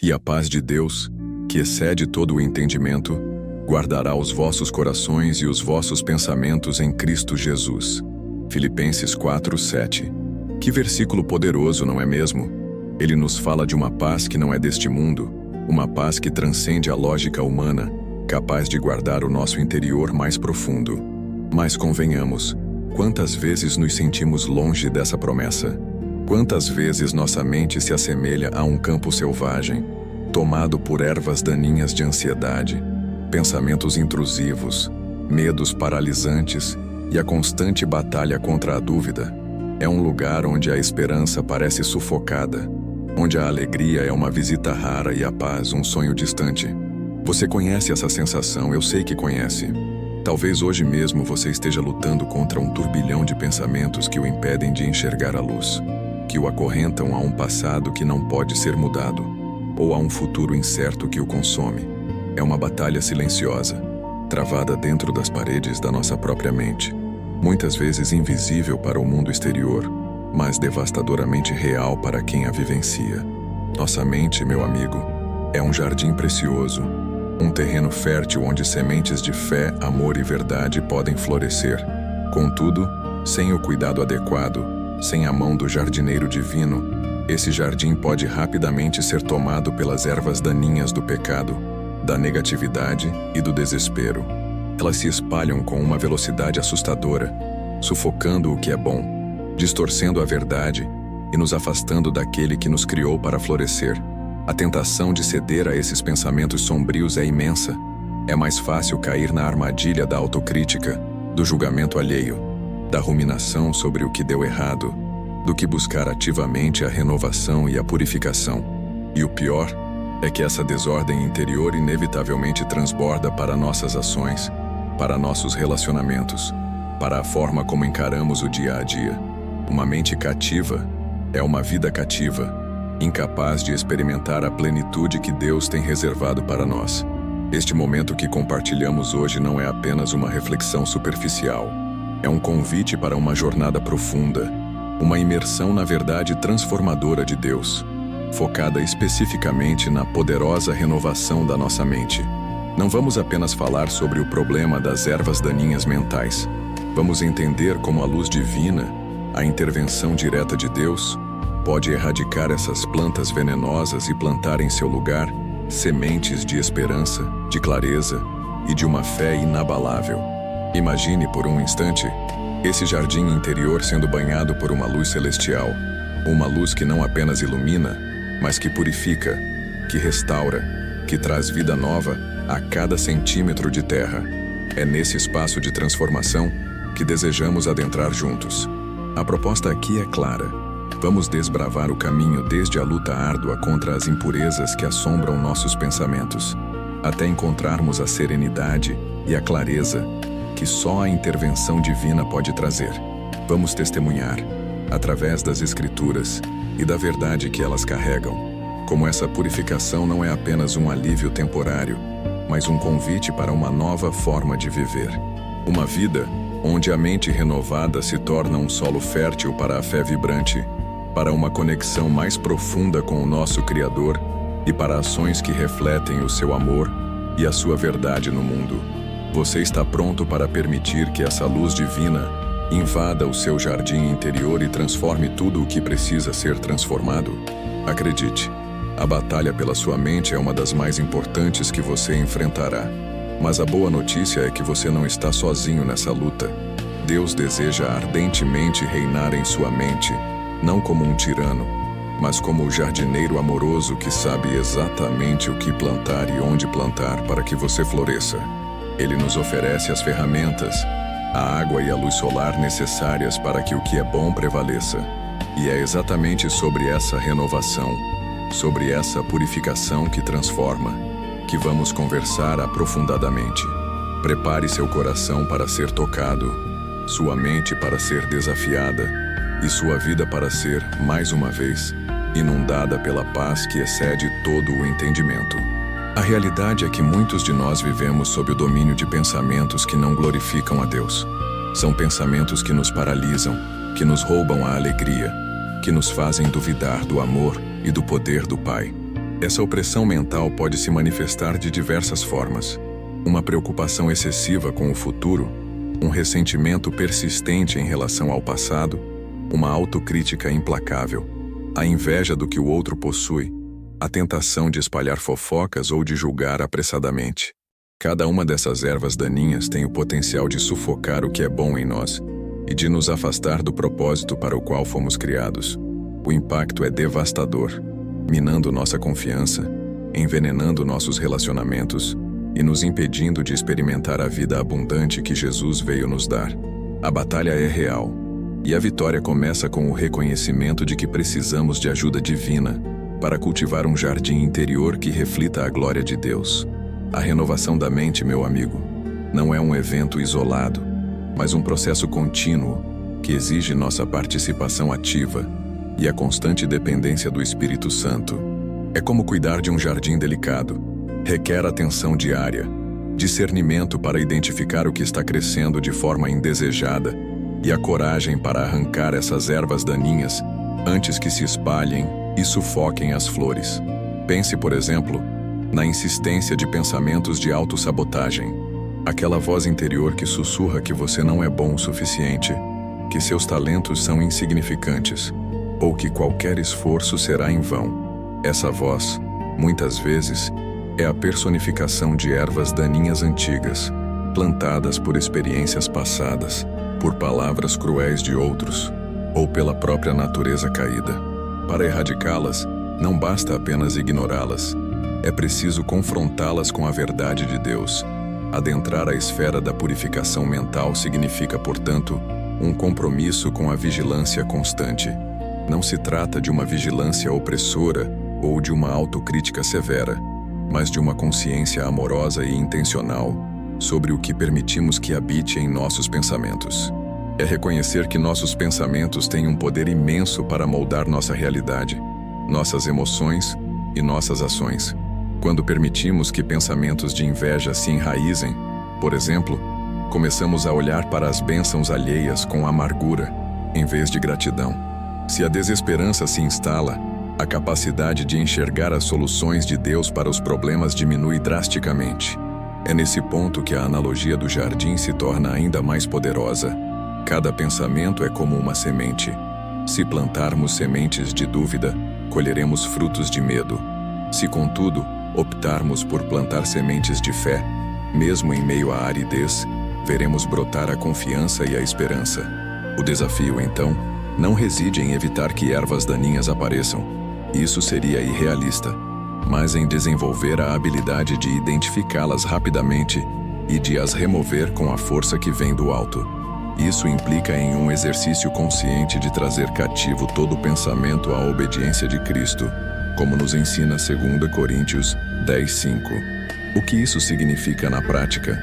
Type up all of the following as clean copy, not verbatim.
E a paz de Deus, que excede todo o entendimento, guardará os vossos corações e os vossos pensamentos em Cristo Jesus. Filipenses 4:7. Que versículo poderoso, não é mesmo? Ele nos fala de uma paz que não é deste mundo, uma paz que transcende a lógica humana, capaz de guardar o nosso interior mais profundo. Mas convenhamos, quantas vezes nos sentimos longe dessa promessa? Quantas vezes nossa mente se assemelha a um campo selvagem, tomado por ervas daninhas de ansiedade, pensamentos intrusivos, medos paralisantes e a constante batalha contra a dúvida? É um lugar onde a esperança parece sufocada, onde a alegria é uma visita rara e a paz um sonho distante. Você conhece essa sensação, eu sei que conhece. Talvez hoje mesmo você esteja lutando contra um turbilhão de pensamentos que o impedem de enxergar a luz, que o acorrentam a um passado que não pode ser mudado, ou a um futuro incerto que o consome. É uma batalha silenciosa, travada dentro das paredes da nossa própria mente, muitas vezes invisível para o mundo exterior, mas devastadoramente real para quem a vivencia. Nossa mente, meu amigo, é um jardim precioso, um terreno fértil onde sementes de fé, amor e verdade podem florescer. Contudo, sem o cuidado adequado, sem a mão do jardineiro divino, esse jardim pode rapidamente ser tomado pelas ervas daninhas do pecado, da negatividade e do desespero. Elas se espalham com uma velocidade assustadora, sufocando o que é bom, distorcendo a verdade e nos afastando daquele que nos criou para florescer. A tentação de ceder a esses pensamentos sombrios é imensa. É mais fácil cair na armadilha da autocrítica, do julgamento alheio, da ruminação sobre o que deu errado, do que buscar ativamente a renovação e a purificação. E o pior é que essa desordem interior inevitavelmente transborda para nossas ações, para nossos relacionamentos, para a forma como encaramos o dia a dia. Uma mente cativa é uma vida cativa, incapaz de experimentar a plenitude que Deus tem reservado para nós. Este momento que compartilhamos hoje não é apenas uma reflexão superficial. É um convite para uma jornada profunda, uma imersão na verdade transformadora de Deus, focada especificamente na poderosa renovação da nossa mente. Não vamos apenas falar sobre o problema das ervas daninhas mentais. Vamos entender como a luz divina, a intervenção direta de Deus, pode erradicar essas plantas venenosas e plantar em seu lugar sementes de esperança, de clareza e de uma fé inabalável. Imagine por um instante esse jardim interior sendo banhado por uma luz celestial, uma luz que não apenas ilumina, mas que purifica, que restaura, que traz vida nova a cada centímetro de terra. É nesse espaço de transformação que desejamos adentrar juntos. A proposta aqui é clara. Vamos desbravar o caminho desde a luta árdua contra as impurezas que assombram nossos pensamentos, até encontrarmos a serenidade e a clareza que só a intervenção divina pode trazer. Vamos testemunhar, através das Escrituras e da verdade que elas carregam, como essa purificação não é apenas um alívio temporário, mas um convite para uma nova forma de viver. Uma vida onde a mente renovada se torna um solo fértil para a fé vibrante, para uma conexão mais profunda com o nosso Criador e para ações que refletem o seu amor e a sua verdade no mundo. Você está pronto para permitir que essa luz divina invada o seu jardim interior e transforme tudo o que precisa ser transformado? Acredite, a batalha pela sua mente é uma das mais importantes que você enfrentará. Mas a boa notícia é que você não está sozinho nessa luta. Deus deseja ardentemente reinar em sua mente, não como um tirano, mas como o jardineiro amoroso que sabe exatamente o que plantar e onde plantar para que você floresça. Ele nos oferece as ferramentas, a água e a luz solar necessárias para que o que é bom prevaleça. E é exatamente sobre essa renovação, sobre essa purificação que transforma, que vamos conversar aprofundadamente. Prepare seu coração para ser tocado, sua mente para ser desafiada e sua vida para ser, mais uma vez, inundada pela paz que excede todo o entendimento. A realidade é que muitos de nós vivemos sob o domínio de pensamentos que não glorificam a Deus. São pensamentos que nos paralisam, que nos roubam a alegria, que nos fazem duvidar do amor e do poder do Pai. Essa opressão mental pode se manifestar de diversas formas. Uma preocupação excessiva com o futuro, um ressentimento persistente em relação ao passado, uma autocrítica implacável, a inveja do que o outro possui, a tentação de espalhar fofocas ou de julgar apressadamente. Cada uma dessas ervas daninhas tem o potencial de sufocar o que é bom em nós e de nos afastar do propósito para o qual fomos criados. O impacto é devastador, minando nossa confiança, envenenando nossos relacionamentos e nos impedindo de experimentar a vida abundante que Jesus veio nos dar. A batalha é real, e a vitória começa com o reconhecimento de que precisamos de ajuda divina para cultivar um jardim interior que reflita a glória de Deus. A renovação da mente, meu amigo, não é um evento isolado, mas um processo contínuo que exige nossa participação ativa e a constante dependência do Espírito Santo. É como cuidar de um jardim delicado. Requer atenção diária, discernimento para identificar o que está crescendo de forma indesejada e a coragem para arrancar essas ervas daninhas antes que se espalhem e sufoquem as flores. Pense, por exemplo, na insistência de pensamentos de autossabotagem, aquela voz interior que sussurra que você não é bom o suficiente, que seus talentos são insignificantes, ou que qualquer esforço será em vão. Essa voz, muitas vezes, é a personificação de ervas daninhas antigas, plantadas por experiências passadas, por palavras cruéis de outros, ou pela própria natureza caída. Para erradicá-las, não basta apenas ignorá-las. É preciso confrontá-las com a verdade de Deus. Adentrar a esfera da purificação mental significa, portanto, um compromisso com a vigilância constante. Não se trata de uma vigilância opressora ou de uma autocrítica severa, mas de uma consciência amorosa e intencional sobre o que permitimos que habite em nossos pensamentos. É reconhecer que nossos pensamentos têm um poder imenso para moldar nossa realidade, nossas emoções e nossas ações. Quando permitimos que pensamentos de inveja se enraizem, por exemplo, começamos a olhar para as bênçãos alheias com amargura, em vez de gratidão. Se a desesperança se instala, a capacidade de enxergar as soluções de Deus para os problemas diminui drasticamente. É nesse ponto que a analogia do jardim se torna ainda mais poderosa. Cada pensamento é como uma semente. Se plantarmos sementes de dúvida, colheremos frutos de medo. Se, contudo, optarmos por plantar sementes de fé, mesmo em meio à aridez, veremos brotar a confiança e a esperança. O desafio, então, não reside em evitar que ervas daninhas apareçam. Isso seria irrealista, mas em desenvolver a habilidade de identificá-las rapidamente e de as remover com a força que vem do alto. Isso implica em um exercício consciente de trazer cativo todo pensamento à obediência de Cristo, como nos ensina 2 Coríntios 10:5. O que isso significa na prática?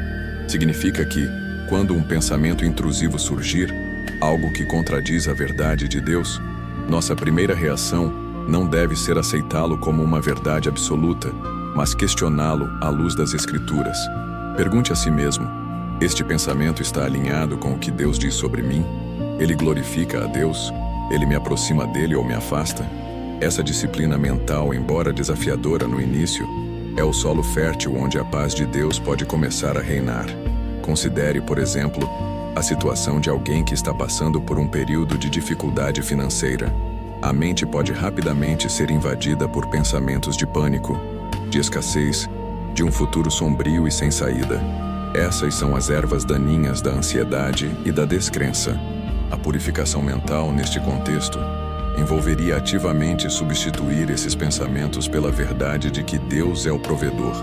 Significa que, quando um pensamento intrusivo surgir, algo que contradiz a verdade de Deus, nossa primeira reação não deve ser aceitá-lo como uma verdade absoluta, mas questioná-lo à luz das Escrituras. Pergunte a si mesmo: este pensamento está alinhado com o que Deus diz sobre mim? Ele glorifica a Deus? Ele me aproxima dele ou me afasta? Essa disciplina mental, embora desafiadora no início, é o solo fértil onde a paz de Deus pode começar a reinar. Considere, por exemplo, a situação de alguém que está passando por um período de dificuldade financeira. A mente pode rapidamente ser invadida por pensamentos de pânico, de escassez, de um futuro sombrio e sem saída. Essas são as ervas daninhas da ansiedade e da descrença. A purificação mental, neste contexto, envolveria ativamente substituir esses pensamentos pela verdade de que Deus é o provedor,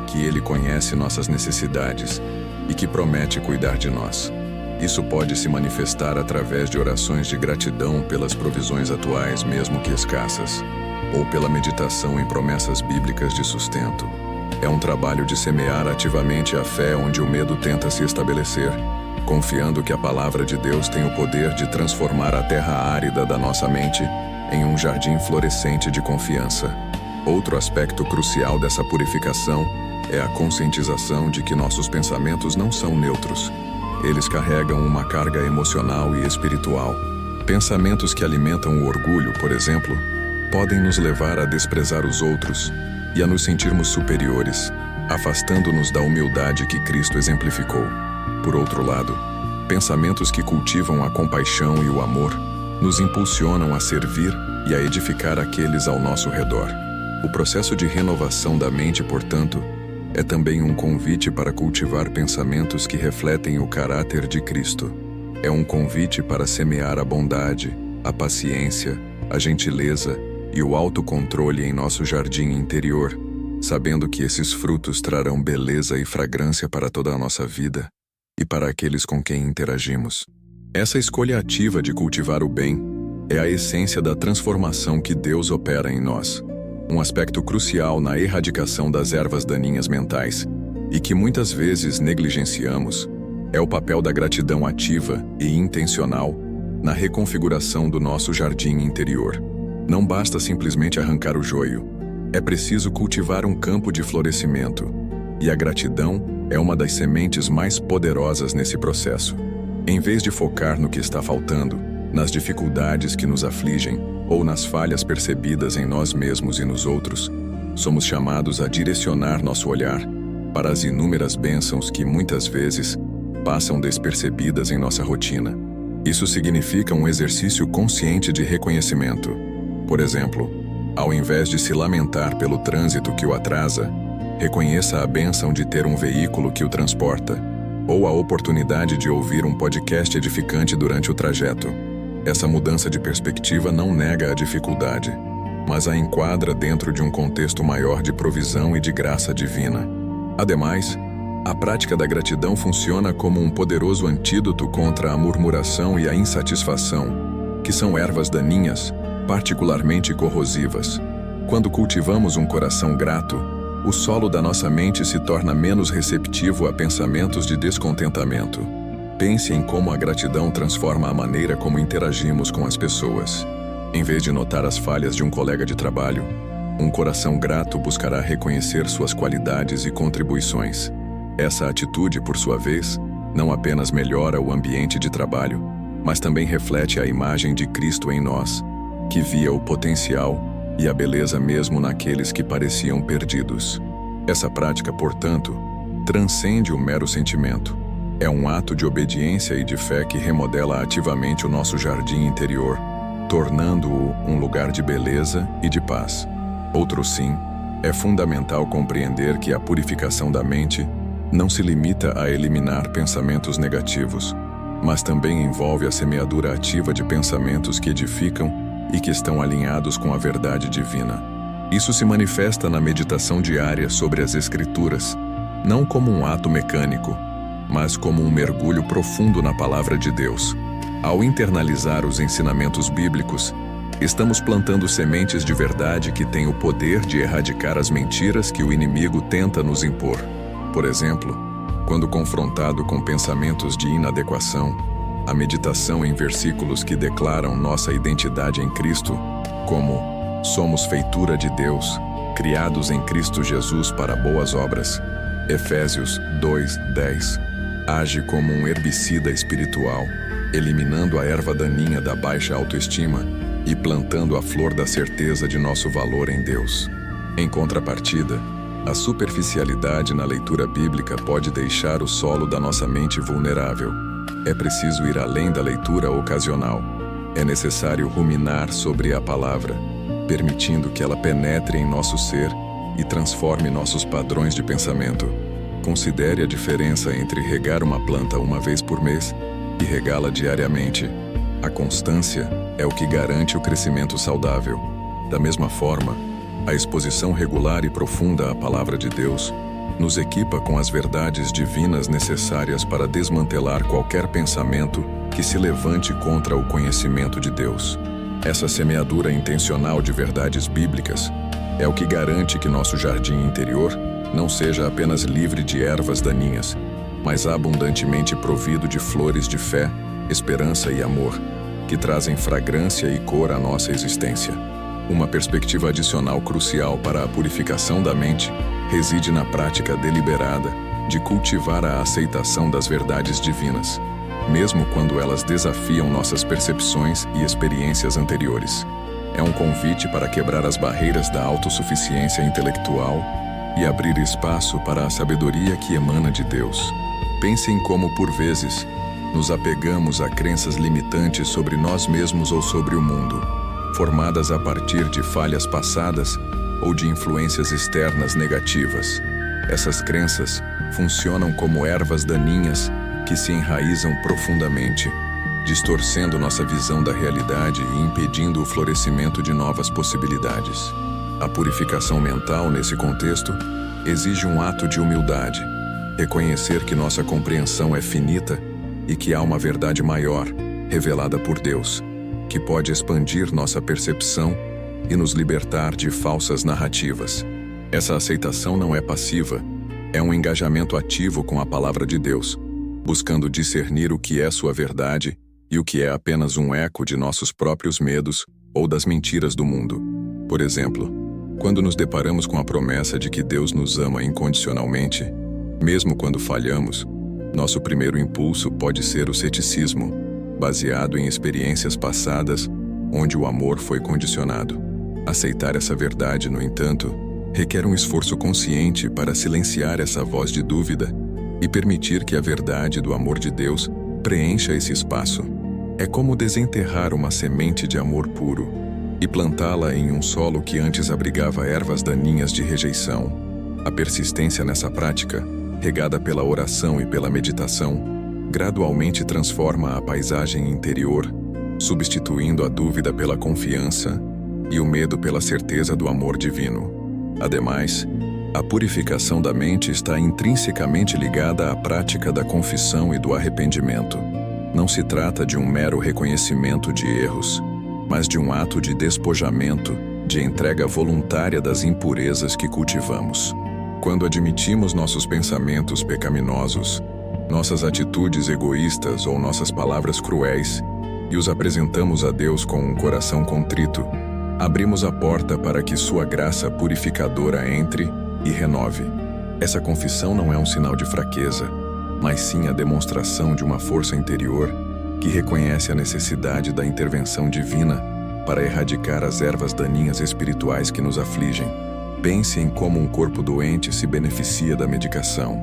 que Ele conhece nossas necessidades e que promete cuidar de nós. Isso pode se manifestar através de orações de gratidão pelas provisões atuais, mesmo que escassas, ou pela meditação em promessas bíblicas de sustento. É um trabalho de semear ativamente a fé onde o medo tenta se estabelecer, confiando que a palavra de Deus tem o poder de transformar a terra árida da nossa mente em um jardim florescente de confiança. Outro aspecto crucial dessa purificação é a conscientização de que nossos pensamentos não são neutros. Eles carregam uma carga emocional e espiritual. Pensamentos que alimentam o orgulho, por exemplo, podem nos levar a desprezar os outros e a nos sentirmos superiores, afastando-nos da humildade que Cristo exemplificou. Por outro lado, pensamentos que cultivam a compaixão e o amor nos impulsionam a servir e a edificar aqueles ao nosso redor. O processo de renovação da mente, portanto, é também um convite para cultivar pensamentos que refletem o caráter de Cristo. É um convite para semear a bondade, a paciência, a gentileza e o autocontrole em nosso jardim interior, sabendo que esses frutos trarão beleza e fragrância para toda a nossa vida e para aqueles com quem interagimos. Essa escolha ativa de cultivar o bem é a essência da transformação que Deus opera em nós, um aspecto crucial na erradicação das ervas daninhas mentais e que muitas vezes negligenciamos. É o papel da gratidão ativa e intencional na reconfiguração do nosso jardim interior. Não basta simplesmente arrancar o joio, é preciso cultivar um campo de florescimento, e a gratidão é uma das sementes mais poderosas nesse processo. Em vez de focar no que está faltando, nas dificuldades que nos afligem ou nas falhas percebidas em nós mesmos e nos outros, somos chamados a direcionar nosso olhar para as inúmeras bênçãos que muitas vezes passam despercebidas em nossa rotina. Isso significa um exercício consciente de reconhecimento. Por exemplo, ao invés de se lamentar pelo trânsito que o atrasa, reconheça a bênção de ter um veículo que o transporta, ou a oportunidade de ouvir um podcast edificante durante o trajeto. Essa mudança de perspectiva não nega a dificuldade, mas a enquadra dentro de um contexto maior de provisão e de graça divina. Ademais, a prática da gratidão funciona como um poderoso antídoto contra a murmuração e a insatisfação, que são ervas daninhas, particularmente corrosivas. Quando cultivamos um coração grato, o solo da nossa mente se torna menos receptivo a pensamentos de descontentamento. Pense em como a gratidão transforma a maneira como interagimos com as pessoas. Em vez de notar as falhas de um colega de trabalho, um coração grato buscará reconhecer suas qualidades e contribuições. Essa atitude, por sua vez, não apenas melhora o ambiente de trabalho, mas também reflete a imagem de Cristo em nós, que via o potencial e a beleza mesmo naqueles que pareciam perdidos. Essa prática, portanto, transcende o mero sentimento. É um ato de obediência e de fé que remodela ativamente o nosso jardim interior, tornando-o um lugar de beleza e de paz. Outro sim, é fundamental compreender que a purificação da mente não se limita a eliminar pensamentos negativos, mas também envolve a semeadura ativa de pensamentos que edificam e que estão alinhados com a verdade divina. Isso se manifesta na meditação diária sobre as Escrituras, não como um ato mecânico, mas como um mergulho profundo na Palavra de Deus. Ao internalizar os ensinamentos bíblicos, estamos plantando sementes de verdade que têm o poder de erradicar as mentiras que o inimigo tenta nos impor. Por exemplo, quando confrontado com pensamentos de inadequação, a meditação em versículos que declaram nossa identidade em Cristo, como somos feitura de Deus, criados em Cristo Jesus para boas obras, Efésios 2:10, age como um herbicida espiritual, eliminando a erva daninha da baixa autoestima e plantando a flor da certeza de nosso valor em Deus. Em contrapartida, a superficialidade na leitura bíblica pode deixar o solo da nossa mente vulnerável. É preciso ir além da leitura ocasional. É necessário ruminar sobre a palavra, permitindo que ela penetre em nosso ser e transforme nossos padrões de pensamento. Considere a diferença entre regar uma planta uma vez por mês e regá-la diariamente. A constância é o que garante o crescimento saudável. Da mesma forma, a exposição regular e profunda à Palavra de Deus nos equipa com as verdades divinas necessárias para desmantelar qualquer pensamento que se levante contra o conhecimento de Deus. Essa semeadura intencional de verdades bíblicas é o que garante que nosso jardim interior não seja apenas livre de ervas daninhas, mas abundantemente provido de flores de fé, esperança e amor, que trazem fragrância e cor à nossa existência. Uma perspectiva adicional crucial para a purificação da mente reside na prática deliberada de cultivar a aceitação das verdades divinas, mesmo quando elas desafiam nossas percepções e experiências anteriores. É um convite para quebrar as barreiras da autossuficiência intelectual e abrir espaço para a sabedoria que emana de Deus. Pense em como, por vezes, nos apegamos a crenças limitantes sobre nós mesmos ou sobre o mundo, formadas a partir de falhas passadas ou de influências externas negativas. Essas crenças funcionam como ervas daninhas que se enraizam profundamente, distorcendo nossa visão da realidade e impedindo o florescimento de novas possibilidades. A purificação mental, nesse contexto, exige um ato de humildade, reconhecer que nossa compreensão é finita e que há uma verdade maior, revelada por Deus, que pode expandir nossa percepção e nos libertar de falsas narrativas. Essa aceitação não é passiva, é um engajamento ativo com a palavra de Deus, buscando discernir o que é sua verdade e o que é apenas um eco de nossos próprios medos ou das mentiras do mundo. Por exemplo, quando nos deparamos com a promessa de que Deus nos ama incondicionalmente, mesmo quando falhamos, nosso primeiro impulso pode ser o ceticismo, baseado em experiências passadas onde o amor foi condicionado. Aceitar essa verdade, no entanto, requer um esforço consciente para silenciar essa voz de dúvida e permitir que a verdade do amor de Deus preencha esse espaço. É como desenterrar uma semente de amor puro e plantá-la em um solo que antes abrigava ervas daninhas de rejeição. A persistência nessa prática, regada pela oração e pela meditação, gradualmente transforma a paisagem interior, substituindo a dúvida pela confiança e o medo pela certeza do amor divino. Ademais, a purificação da mente está intrinsecamente ligada à prática da confissão e do arrependimento. Não se trata de um mero reconhecimento de erros, mas de um ato de despojamento, de entrega voluntária das impurezas que cultivamos. Quando admitimos nossos pensamentos pecaminosos, nossas atitudes egoístas ou nossas palavras cruéis e os apresentamos a Deus com um coração contrito, abrimos a porta para que sua graça purificadora entre e renove. Essa confissão não é um sinal de fraqueza, mas sim a demonstração de uma força interior que reconhece a necessidade da intervenção divina para erradicar as ervas daninhas espirituais que nos afligem. Pense em como um corpo doente se beneficia da medicação.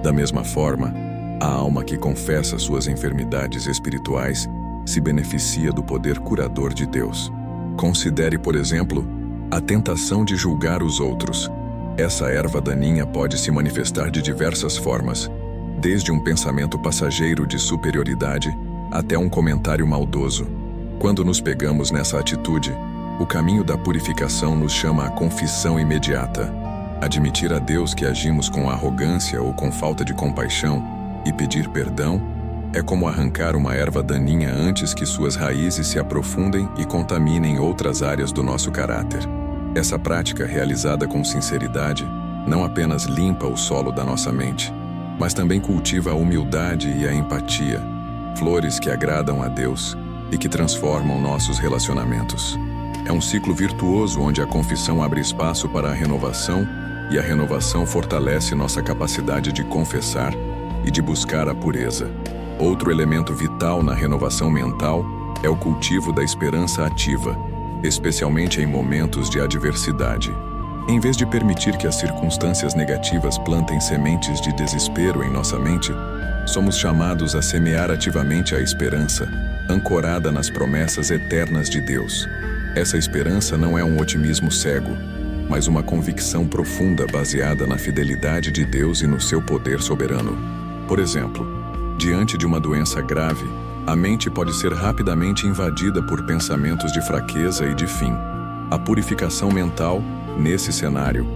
Da mesma forma, a alma que confessa suas enfermidades espirituais se beneficia do poder curador de Deus. Considere, por exemplo, a tentação de julgar os outros. Essa erva daninha pode se manifestar de diversas formas, desde um pensamento passageiro de superioridade até um comentário maldoso. Quando nos pegamos nessa atitude, o caminho da purificação nos chama à confissão imediata. Admitir a Deus que agimos com arrogância ou com falta de compaixão e pedir perdão é como arrancar uma erva daninha antes que suas raízes se aprofundem e contaminem outras áreas do nosso caráter. Essa prática, realizada com sinceridade, não apenas limpa o solo da nossa mente, mas também cultiva a humildade e a empatia, flores que agradam a Deus e que transformam nossos relacionamentos. É um ciclo virtuoso onde a confissão abre espaço para a renovação e a renovação fortalece nossa capacidade de confessar e de buscar a pureza. Outro elemento vital na renovação mental é o cultivo da esperança ativa, especialmente em momentos de adversidade. Em vez de permitir que as circunstâncias negativas plantem sementes de desespero em nossa mente, somos chamados a semear ativamente a esperança, ancorada nas promessas eternas de Deus. Essa esperança não é um otimismo cego, mas uma convicção profunda baseada na fidelidade de Deus e no seu poder soberano. Por exemplo, diante de uma doença grave, a mente pode ser rapidamente invadida por pensamentos de fraqueza e de fim. A purificação mental, nesse cenário,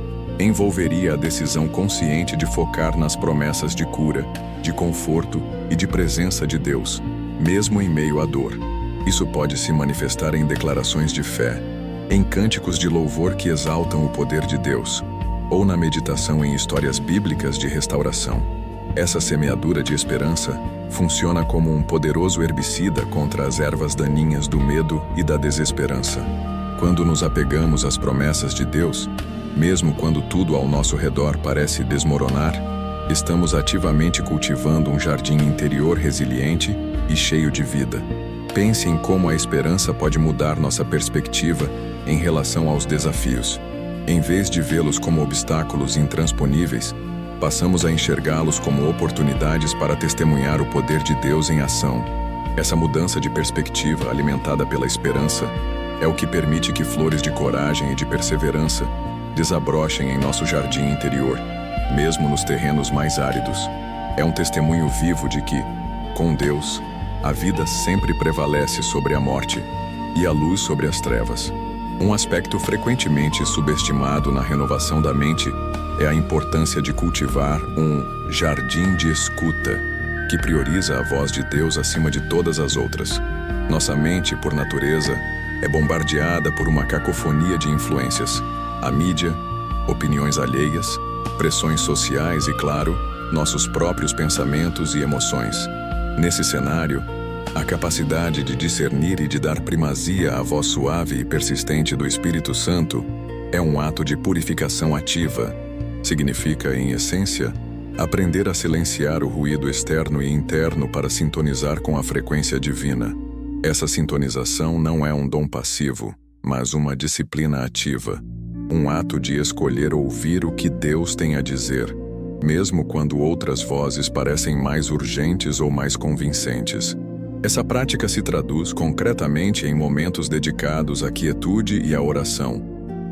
envolveria a decisão consciente de focar nas promessas de cura, de conforto e de presença de Deus, mesmo em meio à dor. Isso pode se manifestar em declarações de fé, em cânticos de louvor que exaltam o poder de Deus, ou na meditação em histórias bíblicas de restauração. Essa semeadura de esperança funciona como um poderoso herbicida contra as ervas daninhas do medo e da desesperança. Quando nos apegamos às promessas de Deus, mesmo quando tudo ao nosso redor parece desmoronar, estamos ativamente cultivando um jardim interior resiliente e cheio de vida. Pense em como a esperança pode mudar nossa perspectiva em relação aos desafios. Em vez de vê-los como obstáculos intransponíveis, passamos a enxergá-los como oportunidades para testemunhar o poder de Deus em ação. Essa mudança de perspectiva, alimentada pela esperança, é o que permite que flores de coragem e de perseverança desabrochem em nosso jardim interior, mesmo nos terrenos mais áridos. É um testemunho vivo de que, com Deus, a vida sempre prevalece sobre a morte e a luz sobre as trevas. Um aspecto frequentemente subestimado na renovação da mente é a importância de cultivar um jardim de escuta, que prioriza a voz de Deus acima de todas as outras. Nossa mente, por natureza, é bombardeada por uma cacofonia de influências: a mídia, opiniões alheias, pressões sociais e, claro, nossos próprios pensamentos e emoções. Nesse cenário, a capacidade de discernir e de dar primazia à voz suave e persistente do Espírito Santo é um ato de purificação ativa. Significa, em essência, aprender a silenciar o ruído externo e interno para sintonizar com a frequência divina. Essa sintonização não é um dom passivo, mas uma disciplina ativa. Um ato de escolher ouvir o que Deus tem a dizer, mesmo quando outras vozes parecem mais urgentes ou mais convincentes. Essa prática se traduz concretamente em momentos dedicados à quietude e à oração,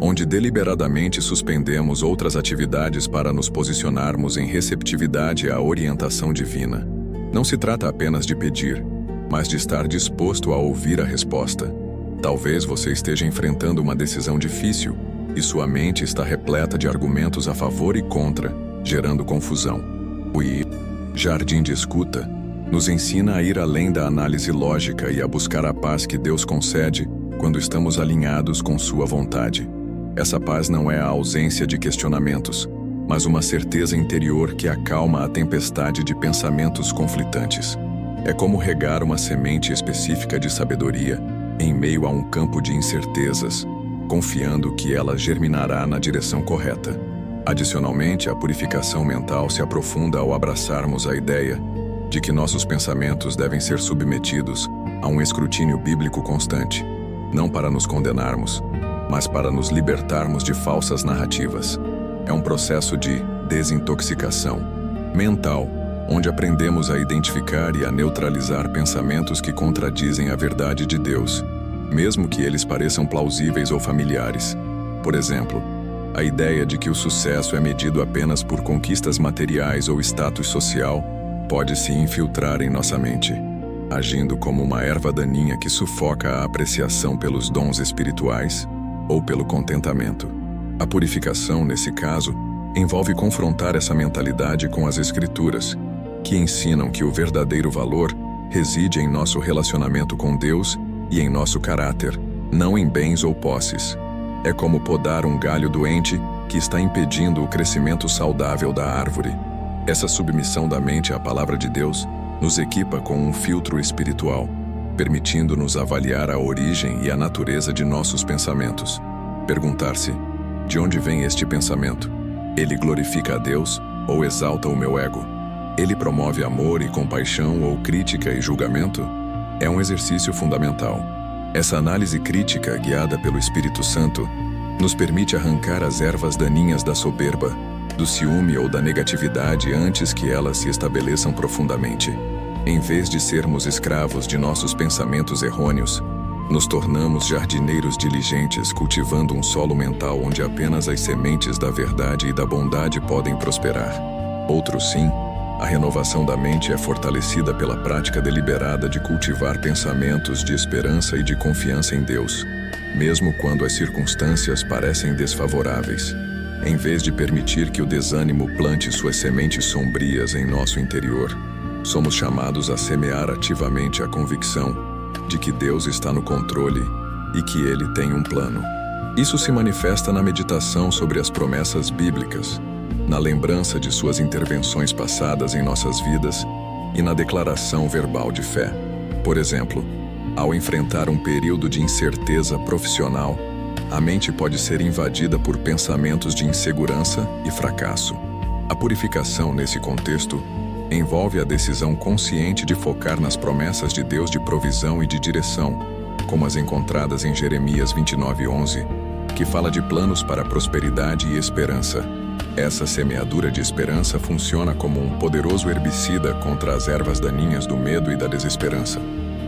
onde deliberadamente suspendemos outras atividades para nos posicionarmos em receptividade à orientação divina. Não se trata apenas de pedir, mas de estar disposto a ouvir a resposta. Talvez você esteja enfrentando uma decisão difícil e sua mente está repleta de argumentos a favor e contra, gerando confusão. O jardim de escuta nos ensina a ir além da análise lógica e a buscar a paz que Deus concede quando estamos alinhados com sua vontade. Essa paz não é a ausência de questionamentos, mas uma certeza interior que acalma a tempestade de pensamentos conflitantes. É como regar uma semente específica de sabedoria em meio a um campo de incertezas, confiando que ela germinará na direção correta. Adicionalmente, a purificação mental se aprofunda ao abraçarmos a ideia de que nossos pensamentos devem ser submetidos a um escrutínio bíblico constante, não para nos condenarmos, mas para nos libertarmos de falsas narrativas. É um processo de desintoxicação mental, onde aprendemos a identificar e a neutralizar pensamentos que contradizem a verdade de Deus, mesmo que eles pareçam plausíveis ou familiares. Por exemplo, a ideia de que o sucesso é medido apenas por conquistas materiais ou status social pode se infiltrar em nossa mente, agindo como uma erva daninha que sufoca a apreciação pelos dons espirituais ou pelo contentamento. A purificação, nesse caso, envolve confrontar essa mentalidade com as Escrituras, que ensinam que o verdadeiro valor reside em nosso relacionamento com Deus e em nosso caráter, não em bens ou posses. É como podar um galho doente que está impedindo o crescimento saudável da árvore. Essa submissão da mente à palavra de Deus nos equipa com um filtro espiritual, permitindo-nos avaliar a origem e a natureza de nossos pensamentos. Perguntar-se: de onde vem este pensamento? Ele glorifica a Deus ou exalta o meu ego? Ele promove amor e compaixão ou crítica e julgamento? É um exercício fundamental. Essa análise crítica, guiada pelo Espírito Santo, nos permite arrancar as ervas daninhas da soberba, do ciúme ou da negatividade antes que elas se estabeleçam profundamente. Em vez de sermos escravos de nossos pensamentos errôneos, nos tornamos jardineiros diligentes, cultivando um solo mental onde apenas as sementes da verdade e da bondade podem prosperar. Outro sim, a renovação da mente é fortalecida pela prática deliberada de cultivar pensamentos de esperança e de confiança em Deus, mesmo quando as circunstâncias parecem desfavoráveis. Em vez de permitir que o desânimo plante suas sementes sombrias em nosso interior, somos chamados a semear ativamente a convicção de que Deus está no controle e que Ele tem um plano. Isso se manifesta na meditação sobre as promessas bíblicas, na lembrança de suas intervenções passadas em nossas vidas e na declaração verbal de fé. Por exemplo, ao enfrentar um período de incerteza profissional, a mente pode ser invadida por pensamentos de insegurança e fracasso. A purificação, nesse contexto, Envolve a decisão consciente de focar nas promessas de Deus de provisão e de direção, como as encontradas em Jeremias 29:11, que fala de planos para prosperidade e esperança. Essa semeadura de esperança funciona como um poderoso herbicida contra as ervas daninhas do medo e da desesperança.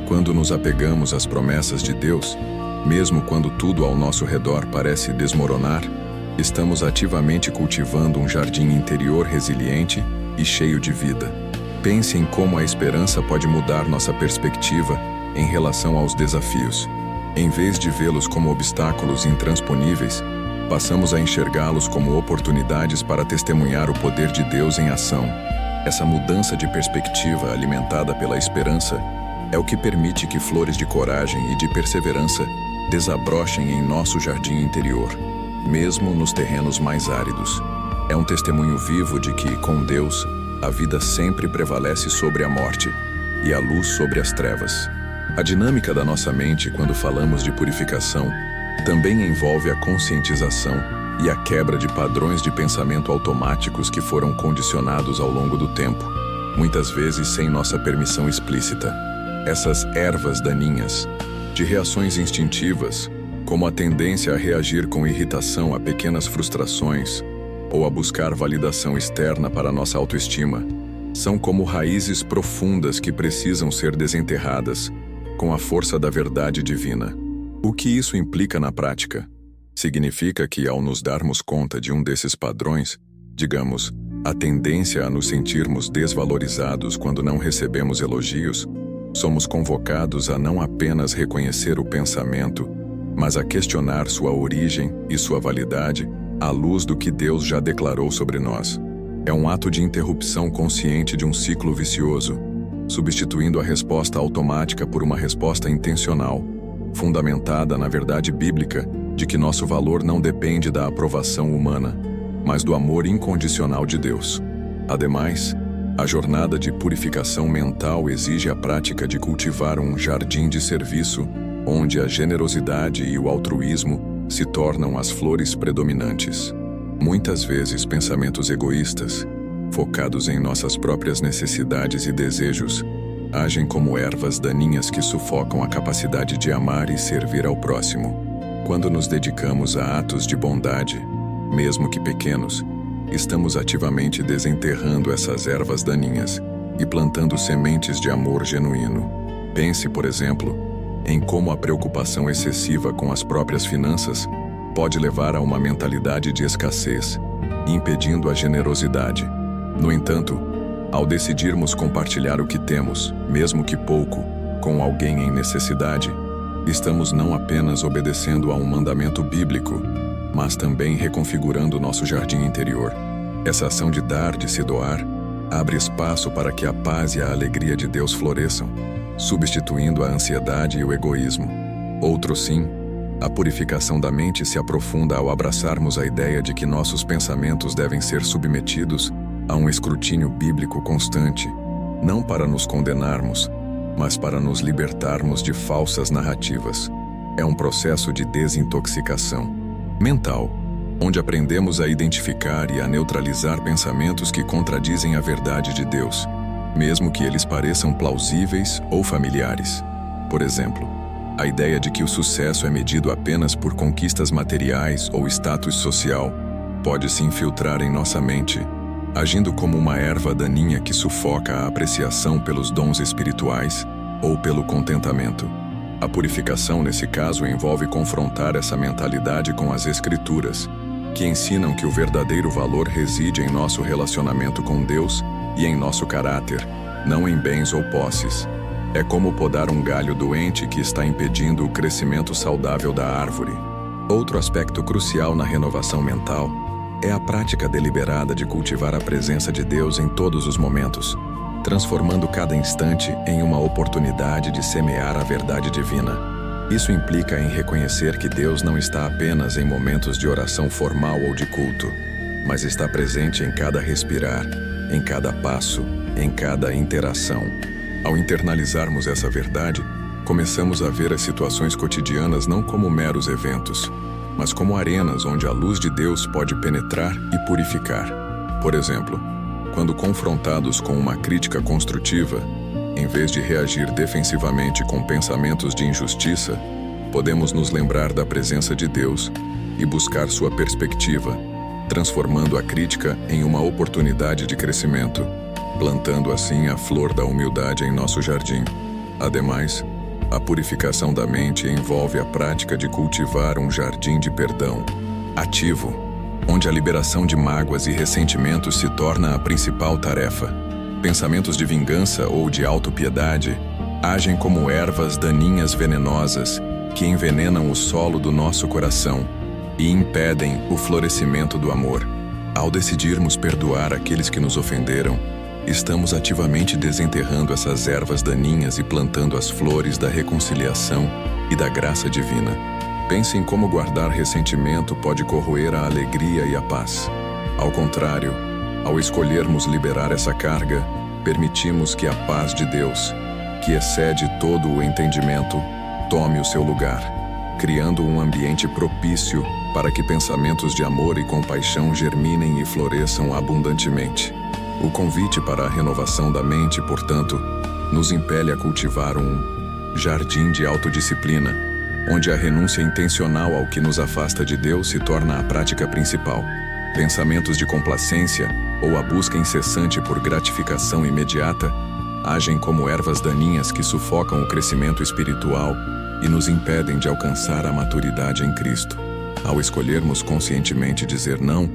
Quando nos apegamos às promessas de Deus, mesmo quando tudo ao nosso redor parece desmoronar, estamos ativamente cultivando um jardim interior resiliente e cheio de vida. Pense em como a esperança pode mudar nossa perspectiva em relação aos desafios. Em vez de vê-los como obstáculos intransponíveis, passamos a enxergá-los como oportunidades para testemunhar o poder de Deus em ação. Essa mudança de perspectiva alimentada pela esperança é o que permite que flores de coragem e de perseverança desabrochem em nosso jardim interior, mesmo nos terrenos mais áridos. É um testemunho vivo de que, com Deus, a vida sempre prevalece sobre a morte e a luz sobre as trevas. A dinâmica da nossa mente quando falamos de purificação também envolve a conscientização e a quebra de padrões de pensamento automáticos que foram condicionados ao longo do tempo, muitas vezes sem nossa permissão explícita. Essas ervas daninhas, de reações instintivas, como a tendência a reagir com irritação a pequenas frustrações ou a buscar validação externa para nossa autoestima, são como raízes profundas que precisam ser desenterradas com a força da verdade divina. O que isso implica na prática? Significa que, ao nos darmos conta de um desses padrões, digamos, a tendência a nos sentirmos desvalorizados quando não recebemos elogios, somos convocados a não apenas reconhecer o pensamento, mas a questionar sua origem e sua validade à luz do que Deus já declarou sobre nós. É um ato de interrupção consciente de um ciclo vicioso, substituindo a resposta automática por uma resposta intencional, fundamentada na verdade bíblica de que nosso valor não depende da aprovação humana, mas do amor incondicional de Deus. Ademais, a jornada de purificação mental exige a prática de cultivar um jardim de serviço, onde a generosidade e o altruísmo se tornam as flores predominantes. Muitas vezes pensamentos egoístas, focados em nossas próprias necessidades e desejos, agem como ervas daninhas que sufocam a capacidade de amar e servir ao próximo. Quando nos dedicamos a atos de bondade, mesmo que pequenos, estamos ativamente desenterrando essas ervas daninhas e plantando sementes de amor genuíno. Pense, por exemplo, em como a preocupação excessiva com as próprias finanças pode levar a uma mentalidade de escassez, impedindo a generosidade. No entanto, ao decidirmos compartilhar o que temos, mesmo que pouco, com alguém em necessidade, estamos não apenas obedecendo a um mandamento bíblico, mas também reconfigurando nosso jardim interior. Essa ação de dar, de se doar, abre espaço para que a paz e a alegria de Deus floresçam, substituindo a ansiedade e o egoísmo. Outro sim, a purificação da mente se aprofunda ao abraçarmos a ideia de que nossos pensamentos devem ser submetidos a um escrutínio bíblico constante, não para nos condenarmos, mas para nos libertarmos de falsas narrativas. É um processo de desintoxicação mental, onde aprendemos a identificar e a neutralizar pensamentos que contradizem a verdade de Deus, mesmo que eles pareçam plausíveis ou familiares. Por exemplo, a ideia de que o sucesso é medido apenas por conquistas materiais ou status social pode se infiltrar em nossa mente, agindo como uma erva daninha que sufoca a apreciação pelos dons espirituais ou pelo contentamento. A purificação, nesse caso, envolve confrontar essa mentalidade com as Escrituras, que ensinam que o verdadeiro valor reside em nosso relacionamento com Deus e em nosso caráter, não em bens ou posses. É como podar um galho doente que está impedindo o crescimento saudável da árvore. Outro aspecto crucial na renovação mental é a prática deliberada de cultivar a presença de Deus em todos os momentos, transformando cada instante em uma oportunidade de semear a verdade divina. Isso implica em reconhecer que Deus não está apenas em momentos de oração formal ou de culto, mas está presente em cada respirar, em cada passo, em cada interação. Ao internalizarmos essa verdade, começamos a ver as situações cotidianas não como meros eventos, mas como arenas onde a luz de Deus pode penetrar e purificar. Por exemplo, quando confrontados com uma crítica construtiva, em vez de reagir defensivamente com pensamentos de injustiça, podemos nos lembrar da presença de Deus e buscar sua perspectiva, transformando a crítica em uma oportunidade de crescimento, plantando assim a flor da humildade em nosso jardim. Ademais, a purificação da mente envolve a prática de cultivar um jardim de perdão ativo, onde a liberação de mágoas e ressentimentos se torna a principal tarefa. Pensamentos de vingança ou de autopiedade agem como ervas daninhas venenosas que envenenam o solo do nosso coração e impedem o florescimento do amor. Ao decidirmos perdoar aqueles que nos ofenderam, estamos ativamente desenterrando essas ervas daninhas e plantando as flores da reconciliação e da graça divina. Pense em como guardar ressentimento pode corroer a alegria e a paz. Ao contrário, ao escolhermos liberar essa carga, permitimos que a paz de Deus, que excede todo o entendimento, tome o seu lugar, criando um ambiente propício para que pensamentos de amor e compaixão germinem e floresçam abundantemente. O convite para a renovação da mente, portanto, nos impele a cultivar um jardim de autodisciplina, onde a renúncia intencional ao que nos afasta de Deus se torna a prática principal. Pensamentos de complacência ou a busca incessante por gratificação imediata agem como ervas daninhas que sufocam o crescimento espiritual e nos impedem de alcançar a maturidade em Cristo. Ao escolhermos conscientemente dizer não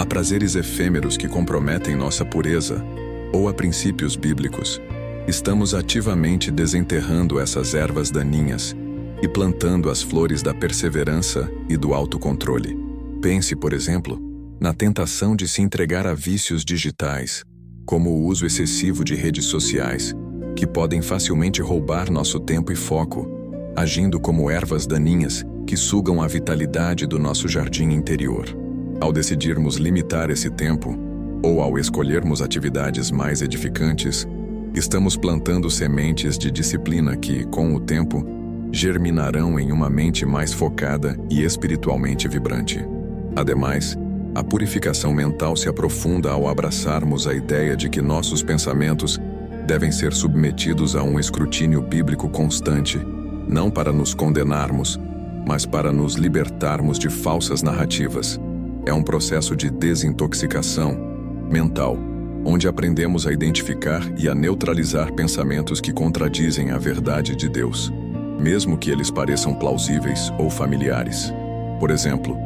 a prazeres efêmeros que comprometem nossa pureza ou a princípios bíblicos, estamos ativamente desenterrando essas ervas daninhas e plantando as flores da perseverança e do autocontrole. Pense, por exemplo, na tentação de se entregar a vícios digitais, como o uso excessivo de redes sociais, que podem facilmente roubar nosso tempo e foco, agindo como ervas daninhas que sugam a vitalidade do nosso jardim interior. Ao decidirmos limitar esse tempo, ou ao escolhermos atividades mais edificantes, estamos plantando sementes de disciplina que, com o tempo, germinarão em uma mente mais focada e espiritualmente vibrante. Ademais, a purificação mental se aprofunda ao abraçarmos a ideia de que nossos pensamentos devem ser submetidos a um escrutínio bíblico constante, não para nos condenarmos, mas para nos libertarmos de falsas narrativas. É um processo de desintoxicação mental, onde aprendemos a identificar e a neutralizar pensamentos que contradizem a verdade de Deus, mesmo que eles pareçam plausíveis ou familiares. Por exemplo,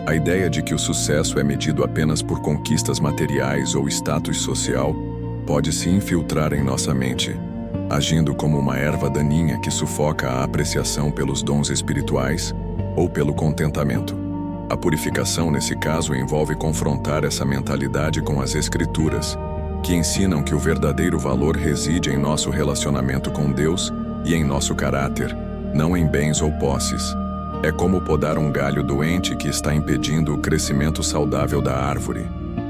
a ideia de que o sucesso é medido apenas por conquistas materiais ou status social pode se infiltrar em nossa mente, agindo como uma erva daninha que sufoca a apreciação pelos dons espirituais ou pelo contentamento. A purificação, nesse caso, envolve confrontar essa mentalidade com as Escrituras, que ensinam que o verdadeiro valor reside em nosso relacionamento com Deus e em nosso caráter, não em bens ou posses. É como podar um galho doente que está impedindo o crescimento saudável da árvore.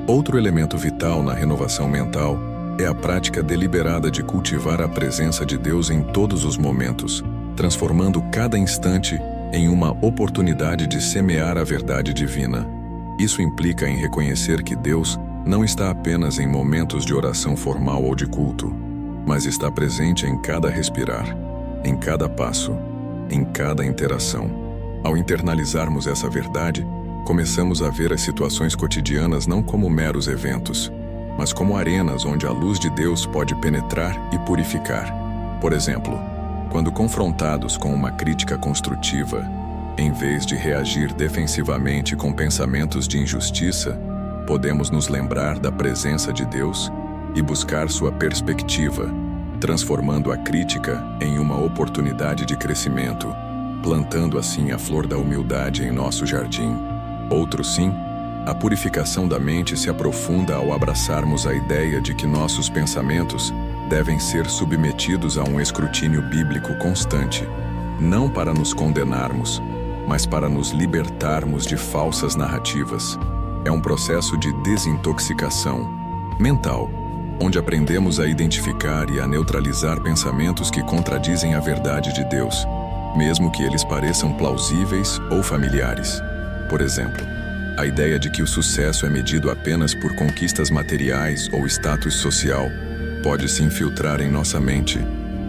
Outro elemento vital na renovação mental é a prática deliberada de cultivar a presença de Deus em todos os momentos, transformando cada instante em uma oportunidade de semear a verdade divina. Isso implica em reconhecer que Deus não está apenas em momentos de oração formal ou de culto, mas está presente em cada respirar, em cada passo, em cada interação. Ao internalizarmos essa verdade, começamos a ver as situações cotidianas não como meros eventos, mas como arenas onde a luz de Deus pode penetrar e purificar. Por exemplo, quando confrontados com uma crítica construtiva, em vez de reagir defensivamente com pensamentos de injustiça, podemos nos lembrar da presença de Deus e buscar sua perspectiva, transformando a crítica em uma oportunidade de crescimento, plantando assim a flor da humildade em nosso jardim. Outro sim, a purificação da mente se aprofunda ao abraçarmos a ideia de que nossos pensamentos devem ser submetidos a um escrutínio bíblico constante, não para nos condenarmos, mas para nos libertarmos de falsas narrativas. É um processo de desintoxicação mental, onde aprendemos a identificar e a neutralizar pensamentos que contradizem a verdade de Deus, mesmo que eles pareçam plausíveis ou familiares. Por exemplo, A ideia de que o sucesso é medido apenas por conquistas materiais ou status social pode se infiltrar em nossa mente,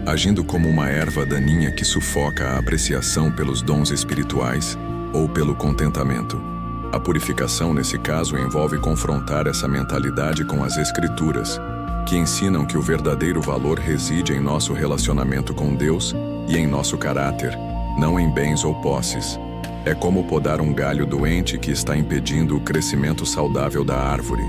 agindo como uma erva daninha que sufoca a apreciação pelos dons espirituais ou pelo contentamento. A purificação, nesse caso, envolve confrontar essa mentalidade com as Escrituras, que ensinam que o verdadeiro valor reside em nosso relacionamento com Deus e em nosso caráter, não em bens ou posses. É como podar um galho doente que está impedindo o crescimento saudável da árvore.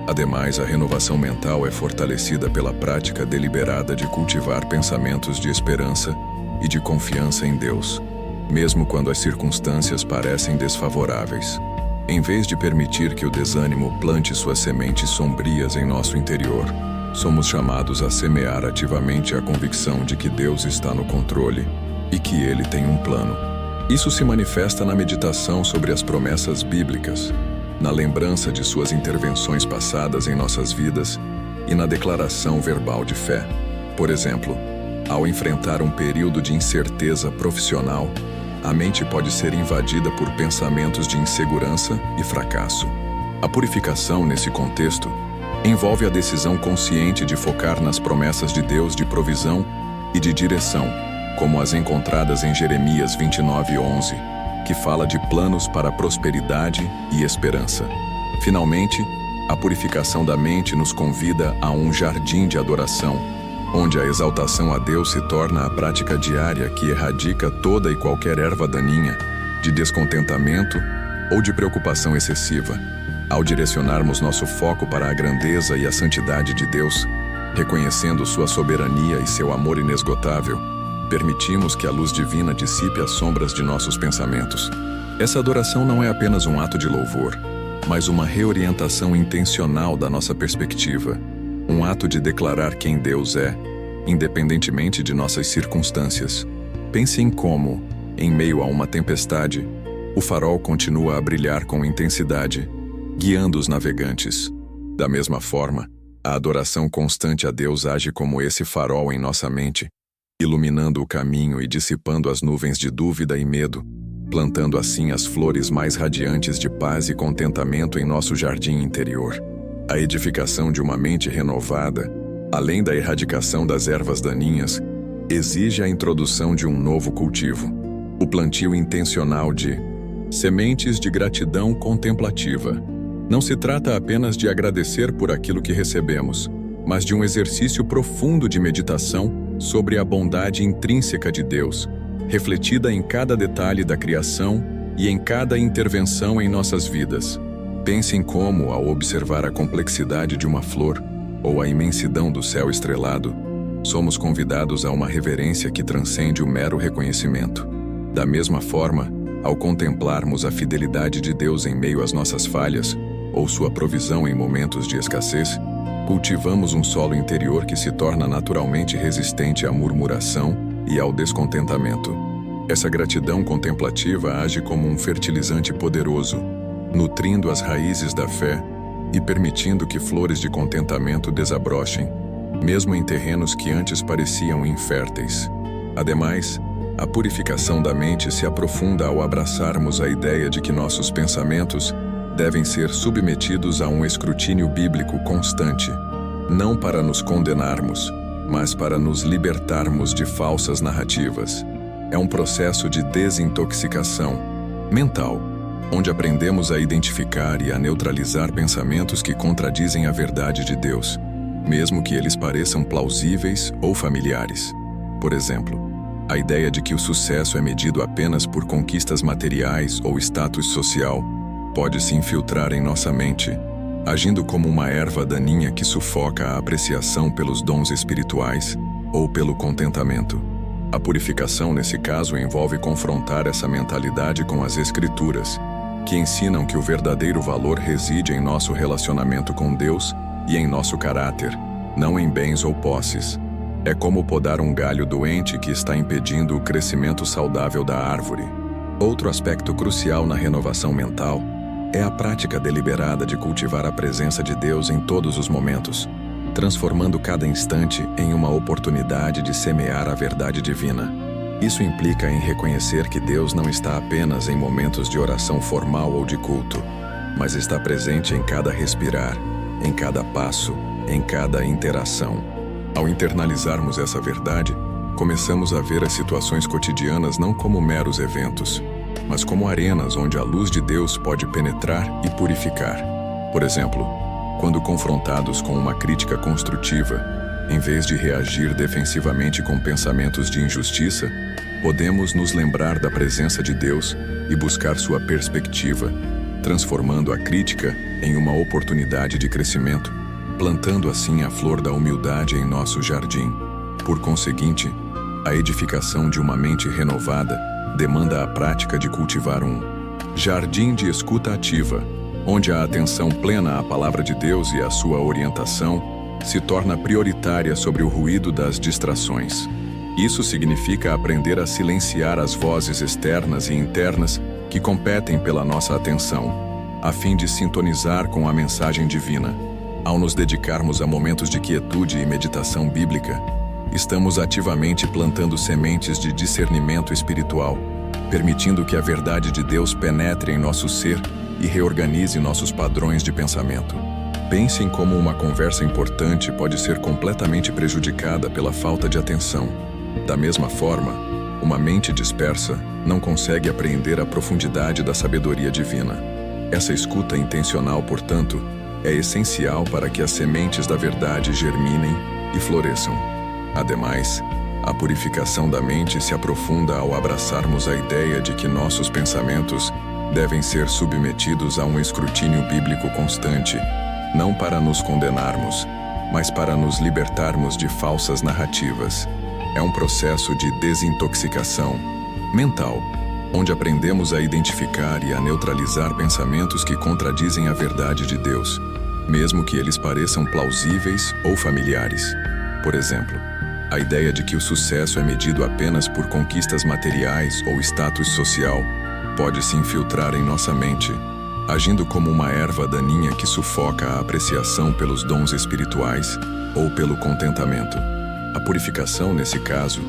Ademais, a renovação mental é fortalecida pela prática deliberada de cultivar pensamentos de esperança e de confiança em Deus, mesmo quando as circunstâncias parecem desfavoráveis. Em vez de permitir que o desânimo plante suas sementes sombrias em nosso interior, somos chamados a semear ativamente a convicção de que Deus está no controle e que Ele tem um plano. Isso se manifesta na meditação sobre as promessas bíblicas, na lembrança de suas intervenções passadas em nossas vidas e na declaração verbal de fé. Por exemplo, ao enfrentar um período de incerteza profissional, a mente pode ser invadida por pensamentos de insegurança e fracasso. A purificação, nesse contexto, envolve a decisão consciente de focar nas promessas de Deus de provisão e de direção, como as encontradas em Jeremias 29:11, que fala de planos para prosperidade e esperança. Finalmente, a purificação da mente nos convida a um jardim de adoração, onde a exaltação a Deus se torna a prática diária que erradica toda e qualquer erva daninha, de descontentamento ou de preocupação excessiva. Ao direcionarmos nosso foco para a grandeza e a santidade de Deus, reconhecendo sua soberania e seu amor inesgotável, permitimos que a luz divina dissipe as sombras de nossos pensamentos. Essa adoração não é apenas um ato de louvor, mas uma reorientação intencional da nossa perspectiva, um ato de declarar quem Deus é, independentemente de nossas circunstâncias. Pense em como, em meio a uma tempestade, o farol continua a brilhar com intensidade, guiando os navegantes. Da mesma forma, a adoração constante a Deus age como esse farol em nossa mente, iluminando o caminho e dissipando as nuvens de dúvida e medo, plantando assim as flores mais radiantes de paz e contentamento em nosso jardim interior. A edificação de uma mente renovada, além da erradicação das ervas daninhas, exige a introdução de um novo cultivo, o plantio intencional de sementes de gratidão contemplativa. Não se trata apenas de agradecer por aquilo que recebemos, mas de um exercício profundo de meditação sobre a bondade intrínseca de Deus, refletida em cada detalhe da criação e em cada intervenção em nossas vidas. Pense em como, ao observar a complexidade de uma flor ou a imensidão do céu estrelado, somos convidados a uma reverência que transcende o mero reconhecimento. Da mesma forma, ao contemplarmos a fidelidade de Deus em meio às nossas falhas, ou sua provisão em momentos de escassez, cultivamos um solo interior que se torna naturalmente resistente à murmuração e ao descontentamento. Essa gratidão contemplativa age como um fertilizante poderoso, nutrindo as raízes da fé e permitindo que flores de contentamento desabrochem, mesmo em terrenos que antes pareciam inférteis. Ademais, a purificação da mente se aprofunda ao abraçarmos a ideia de que nossos pensamentos devem ser submetidos a um escrutínio bíblico constante, não para nos condenarmos, mas para nos libertarmos de falsas narrativas. É um processo de desintoxicação mental, onde aprendemos a identificar e a neutralizar pensamentos que contradizem a verdade de Deus, mesmo que eles pareçam plausíveis ou familiares. Por exemplo, a ideia de que o sucesso é medido apenas por conquistas materiais ou status social pode se infiltrar em nossa mente, agindo como uma erva daninha que sufoca a apreciação pelos dons espirituais ou pelo contentamento. A purificação, nesse caso, envolve confrontar essa mentalidade com as Escrituras, que ensinam que o verdadeiro valor reside em nosso relacionamento com Deus e em nosso caráter, não em bens ou posses. É como podar um galho doente que está impedindo o crescimento saudável da árvore. Outro aspecto crucial na renovação mental é a prática deliberada de cultivar a presença de Deus em todos os momentos, transformando cada instante em uma oportunidade de semear a verdade divina. Isso implica em reconhecer que Deus não está apenas em momentos de oração formal ou de culto, mas está presente em cada respirar, em cada passo, em cada interação. Ao internalizarmos essa verdade, começamos a ver as situações cotidianas não como meros eventos, mas como arenas onde a luz de Deus pode penetrar e purificar. Por exemplo, quando confrontados com uma crítica construtiva, em vez de reagir defensivamente com pensamentos de injustiça, podemos nos lembrar da presença de Deus e buscar sua perspectiva, transformando a crítica em uma oportunidade de crescimento, plantando assim a flor da humildade em nosso jardim. Por conseguinte, a edificação de uma mente renovada demanda a prática de cultivar um jardim de escuta ativa, onde a atenção plena à palavra de Deus e a sua orientação se torna prioritária sobre o ruído das distrações. Isso significa aprender a silenciar as vozes externas e internas que competem pela nossa atenção, a fim de sintonizar com a mensagem divina. Ao nos dedicarmos a momentos de quietude e meditação bíblica, estamos ativamente plantando sementes de discernimento espiritual, permitindo que a verdade de Deus penetre em nosso ser e reorganize nossos padrões de pensamento. Pense em como uma conversa importante pode ser completamente prejudicada pela falta de atenção. Da mesma forma, uma mente dispersa não consegue apreender a profundidade da sabedoria divina. Essa escuta intencional, portanto, é essencial para que as sementes da verdade germinem e floresçam. Ademais, a purificação da mente se aprofunda ao abraçarmos a ideia de que nossos pensamentos devem ser submetidos a um escrutínio bíblico constante, não para nos condenarmos, mas para nos libertarmos de falsas narrativas. É um processo de desintoxicação mental, onde aprendemos a identificar e a neutralizar pensamentos que contradizem a verdade de Deus, mesmo que eles pareçam plausíveis ou familiares. Por exemplo, a ideia de que o sucesso é medido apenas por conquistas materiais ou status social pode se infiltrar em nossa mente, agindo como uma erva daninha que sufoca a apreciação pelos dons espirituais ou pelo contentamento. A purificação, nesse caso,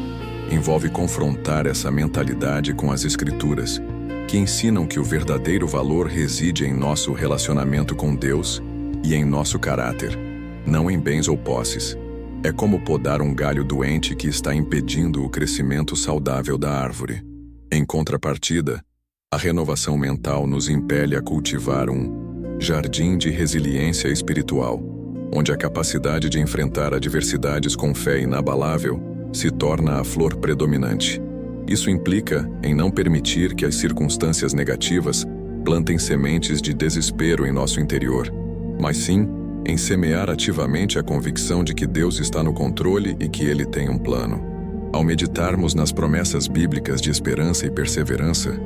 envolve confrontar essa mentalidade com as Escrituras, que ensinam que o verdadeiro valor reside em nosso relacionamento com Deus e em nosso caráter, não em bens ou posses. É como podar um galho doente que está impedindo o crescimento saudável da árvore. Em contrapartida, a renovação mental nos impele a cultivar um jardim de resiliência espiritual, onde a capacidade de enfrentar adversidades com fé inabalável se torna a flor predominante. Isso implica em não permitir que as circunstâncias negativas plantem sementes de desespero em nosso interior, mas sim em semear ativamente a convicção de que Deus está no controle e que Ele tem um plano. Ao meditarmos nas promessas bíblicas de esperança e perseverança,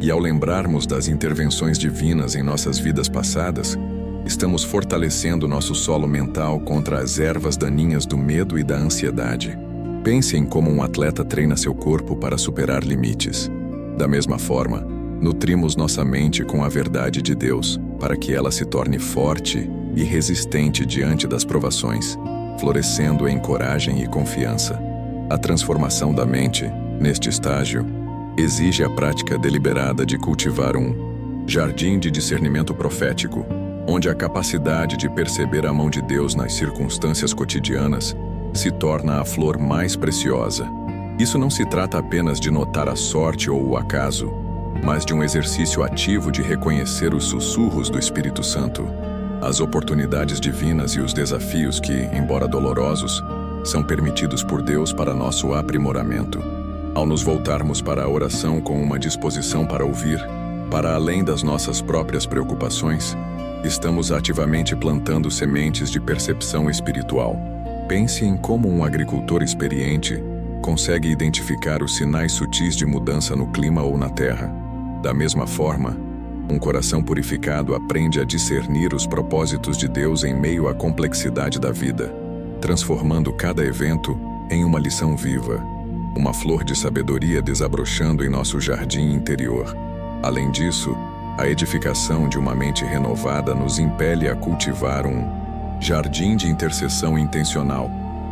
e ao lembrarmos das intervenções divinas em nossas vidas passadas, estamos fortalecendo nosso solo mental contra as ervas daninhas do medo e da ansiedade. Pense em como um atleta treina seu corpo para superar limites. Da mesma forma, nutrimos nossa mente com a verdade de Deus, para que ela se torne forte e resistente diante das provações, florescendo em coragem e confiança. A transformação da mente, neste estágio, exige a prática deliberada de cultivar um jardim de discernimento profético, onde a capacidade de perceber a mão de Deus nas circunstâncias cotidianas se torna a flor mais preciosa. Isso não se trata apenas de notar a sorte ou o acaso, mas de um exercício ativo de reconhecer os sussurros do Espírito Santo, as oportunidades divinas e os desafios que, embora dolorosos, são permitidos por Deus para nosso aprimoramento. Ao nos voltarmos para a oração com uma disposição para ouvir, para além das nossas próprias preocupações, estamos ativamente plantando sementes de percepção espiritual. Pense em como um agricultor experiente consegue identificar os sinais sutis de mudança no clima ou na terra. Da mesma forma, um coração purificado aprende a discernir os propósitos de Deus em meio à complexidade da vida, transformando cada evento em uma lição viva, uma flor de sabedoria desabrochando em nosso jardim interior. Além disso, a edificação de uma mente renovada nos impele a cultivar um jardim de intercessão intencional,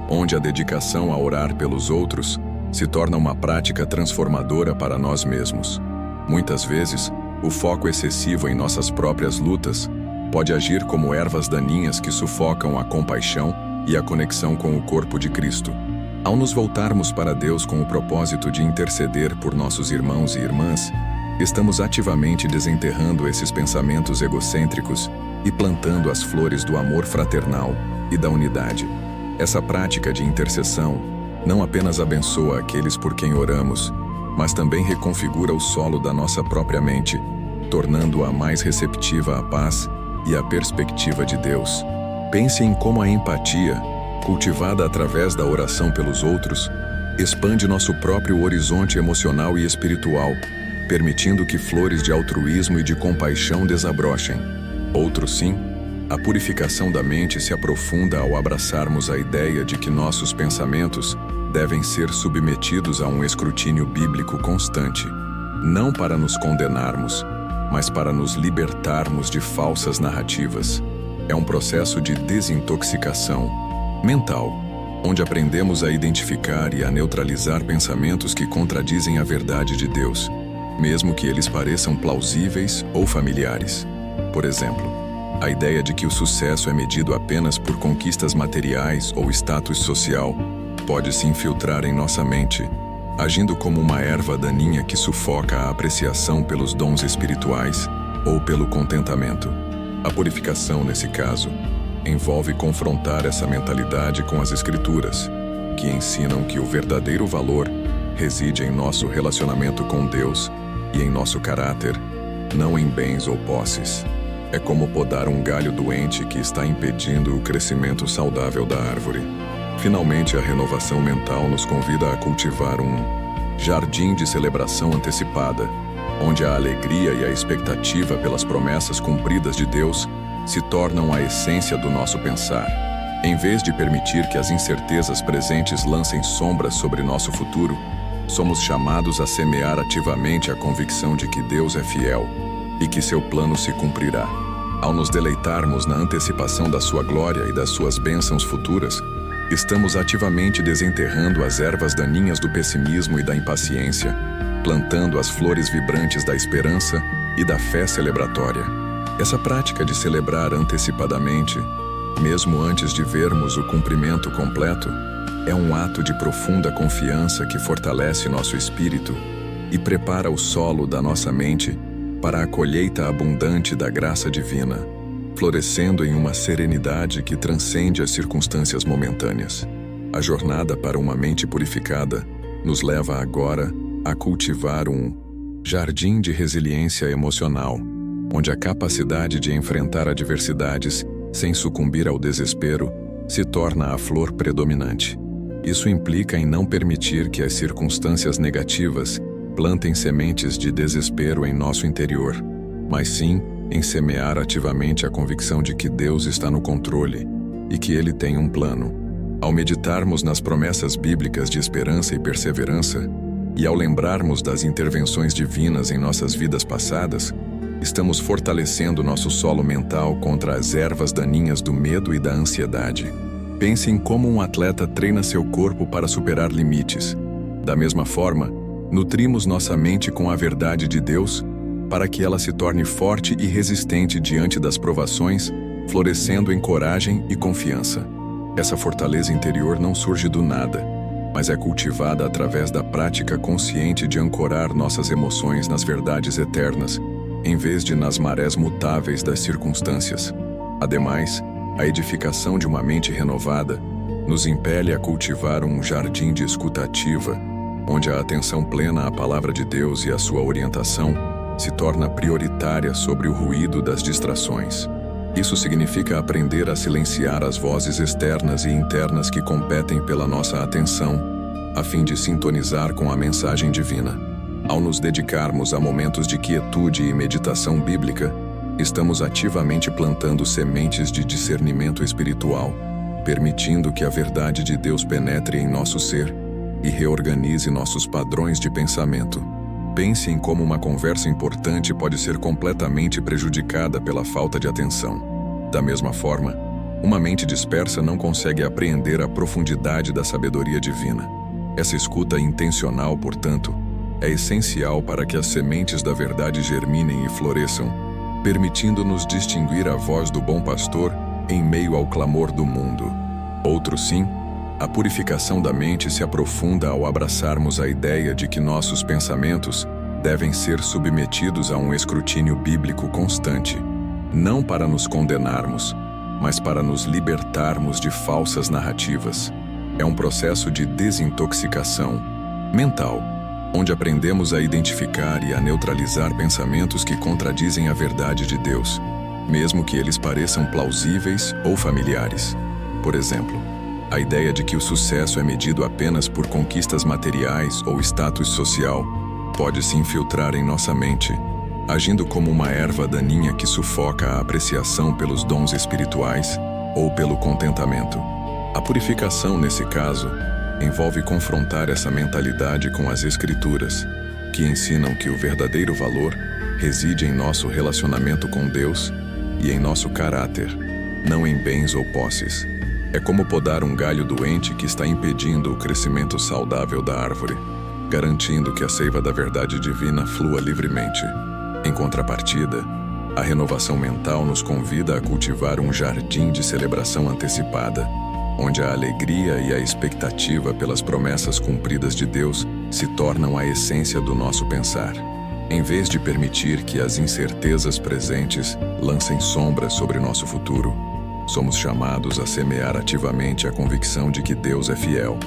onde a dedicação a orar pelos outros se torna uma prática transformadora para nós mesmos. Muitas vezes, O foco excessivo em nossas próprias lutas pode agir como ervas daninhas que sufocam a compaixão e a conexão com o corpo de Cristo. Ao nos voltarmos para Deus com o propósito de interceder por nossos irmãos e irmãs, estamos ativamente desenterrando esses pensamentos egocêntricos e plantando as flores do amor fraternal e da unidade. Essa prática de intercessão não apenas abençoa aqueles por quem oramos, mas também reconfigura o solo da nossa própria mente, tornando-a mais receptiva à paz e à perspectiva de Deus. Pense em como a empatia, cultivada através da oração pelos outros, expande nosso próprio horizonte emocional e espiritual, permitindo que flores de altruísmo e de compaixão desabrochem. Outro sim, a purificação da mente se aprofunda ao abraçarmos a ideia de que nossos pensamentos devem ser submetidos a um escrutínio bíblico constante, não para nos condenarmos, mas para nos libertarmos de falsas narrativas. É um processo de desintoxicação mental, onde aprendemos a identificar e a neutralizar pensamentos que contradizem a verdade de Deus, mesmo que eles pareçam plausíveis ou familiares. Por exemplo, a ideia de que o sucesso é medido apenas por conquistas materiais ou status social pode se infiltrar em nossa mente, agindo como uma erva daninha que sufoca a apreciação pelos dons espirituais ou pelo contentamento. A purificação, nesse caso, envolve confrontar essa mentalidade com as Escrituras, que ensinam que o verdadeiro valor reside em nosso relacionamento com Deus e em nosso caráter, não em bens ou posses. É como podar um galho doente que está impedindo o crescimento saudável da árvore. Finalmente, a renovação mental nos convida a cultivar um jardim de celebração antecipada, onde a alegria e a expectativa pelas promessas cumpridas de Deus se tornam a essência do nosso pensar. Em vez de permitir que as incertezas presentes lancem sombras sobre nosso futuro, somos chamados a semear ativamente a convicção de que Deus é fiel e que seu plano se cumprirá. Ao nos deleitarmos na antecipação da sua glória e das suas bênçãos futuras, estamos ativamente desenterrando as ervas daninhas do pessimismo e da impaciência, plantando as flores vibrantes da esperança e da fé celebratória. Essa prática de celebrar antecipadamente, mesmo antes de vermos o cumprimento completo, é um ato de profunda confiança que fortalece nosso espírito e prepara o solo da nossa mente para a colheita abundante da graça divina, florescendo em uma serenidade que transcende as circunstâncias momentâneas. A jornada para uma mente purificada nos leva agora a cultivar um jardim de resiliência emocional, onde a capacidade de enfrentar adversidades sem sucumbir ao desespero se torna a flor predominante. Isso implica em não permitir que as circunstâncias negativas plantem sementes de desespero em nosso interior, mas sim em semear ativamente a convicção de que Deus está no controle e que Ele tem um plano. Ao meditarmos nas promessas bíblicas de esperança e perseverança, e ao lembrarmos das intervenções divinas em nossas vidas passadas, estamos fortalecendo nosso solo mental contra as ervas daninhas do medo e da ansiedade. Pense em como um atleta treina seu corpo para superar limites. Da mesma forma, nutrimos nossa mente com a verdade de Deus para que ela se torne forte e resistente diante das provações, florescendo em coragem e confiança. Essa fortaleza interior não surge do nada, mas é cultivada através da prática consciente de ancorar nossas emoções nas verdades eternas, em vez de nas marés mutáveis das circunstâncias. Ademais, a edificação de uma mente renovada nos impele a cultivar um jardim de escuta ativa, onde a atenção plena à palavra de Deus e a sua orientação se torna prioritária sobre o ruído das distrações. Isso significa aprender a silenciar as vozes externas e internas que competem pela nossa atenção, a fim de sintonizar com a mensagem divina. Ao nos dedicarmos a momentos de quietude e meditação bíblica, estamos ativamente plantando sementes de discernimento espiritual, permitindo que a verdade de Deus penetre em nosso ser e reorganize nossos padrões de pensamento. Pense em como uma conversa importante pode ser completamente prejudicada pela falta de atenção. Da mesma forma, uma mente dispersa não consegue apreender a profundidade da sabedoria divina. Essa escuta intencional, portanto, é essencial para que as sementes da verdade germinem e floresçam, permitindo-nos distinguir a voz do bom pastor em meio ao clamor do mundo. Outro sim, a purificação da mente se aprofunda ao abraçarmos a ideia de que nossos pensamentos devem ser submetidos a um escrutínio bíblico constante, não para nos condenarmos, mas para nos libertarmos de falsas narrativas. É um processo de desintoxicação mental, onde aprendemos a identificar e a neutralizar pensamentos que contradizem a verdade de Deus, mesmo que eles pareçam plausíveis ou familiares. Por exemplo, a ideia de que o sucesso é medido apenas por conquistas materiais ou status social pode se infiltrar em nossa mente, agindo como uma erva daninha que sufoca a apreciação pelos dons espirituais ou pelo contentamento. A purificação, nesse caso, envolve confrontar essa mentalidade com as Escrituras, que ensinam que o verdadeiro valor reside em nosso relacionamento com Deus e em nosso caráter, não em bens ou posses. É como podar um galho doente que está impedindo o crescimento saudável da árvore, garantindo que a seiva da verdade divina flua livremente. Em contrapartida, a renovação mental nos convida a cultivar um jardim de celebração antecipada, onde a alegria e a expectativa pelas promessas cumpridas de Deus se tornam a essência do nosso pensar. Em vez de permitir que as incertezas presentes lancem sombras sobre nosso futuro, somos chamados a semear ativamente a convicção de que Deus é fiel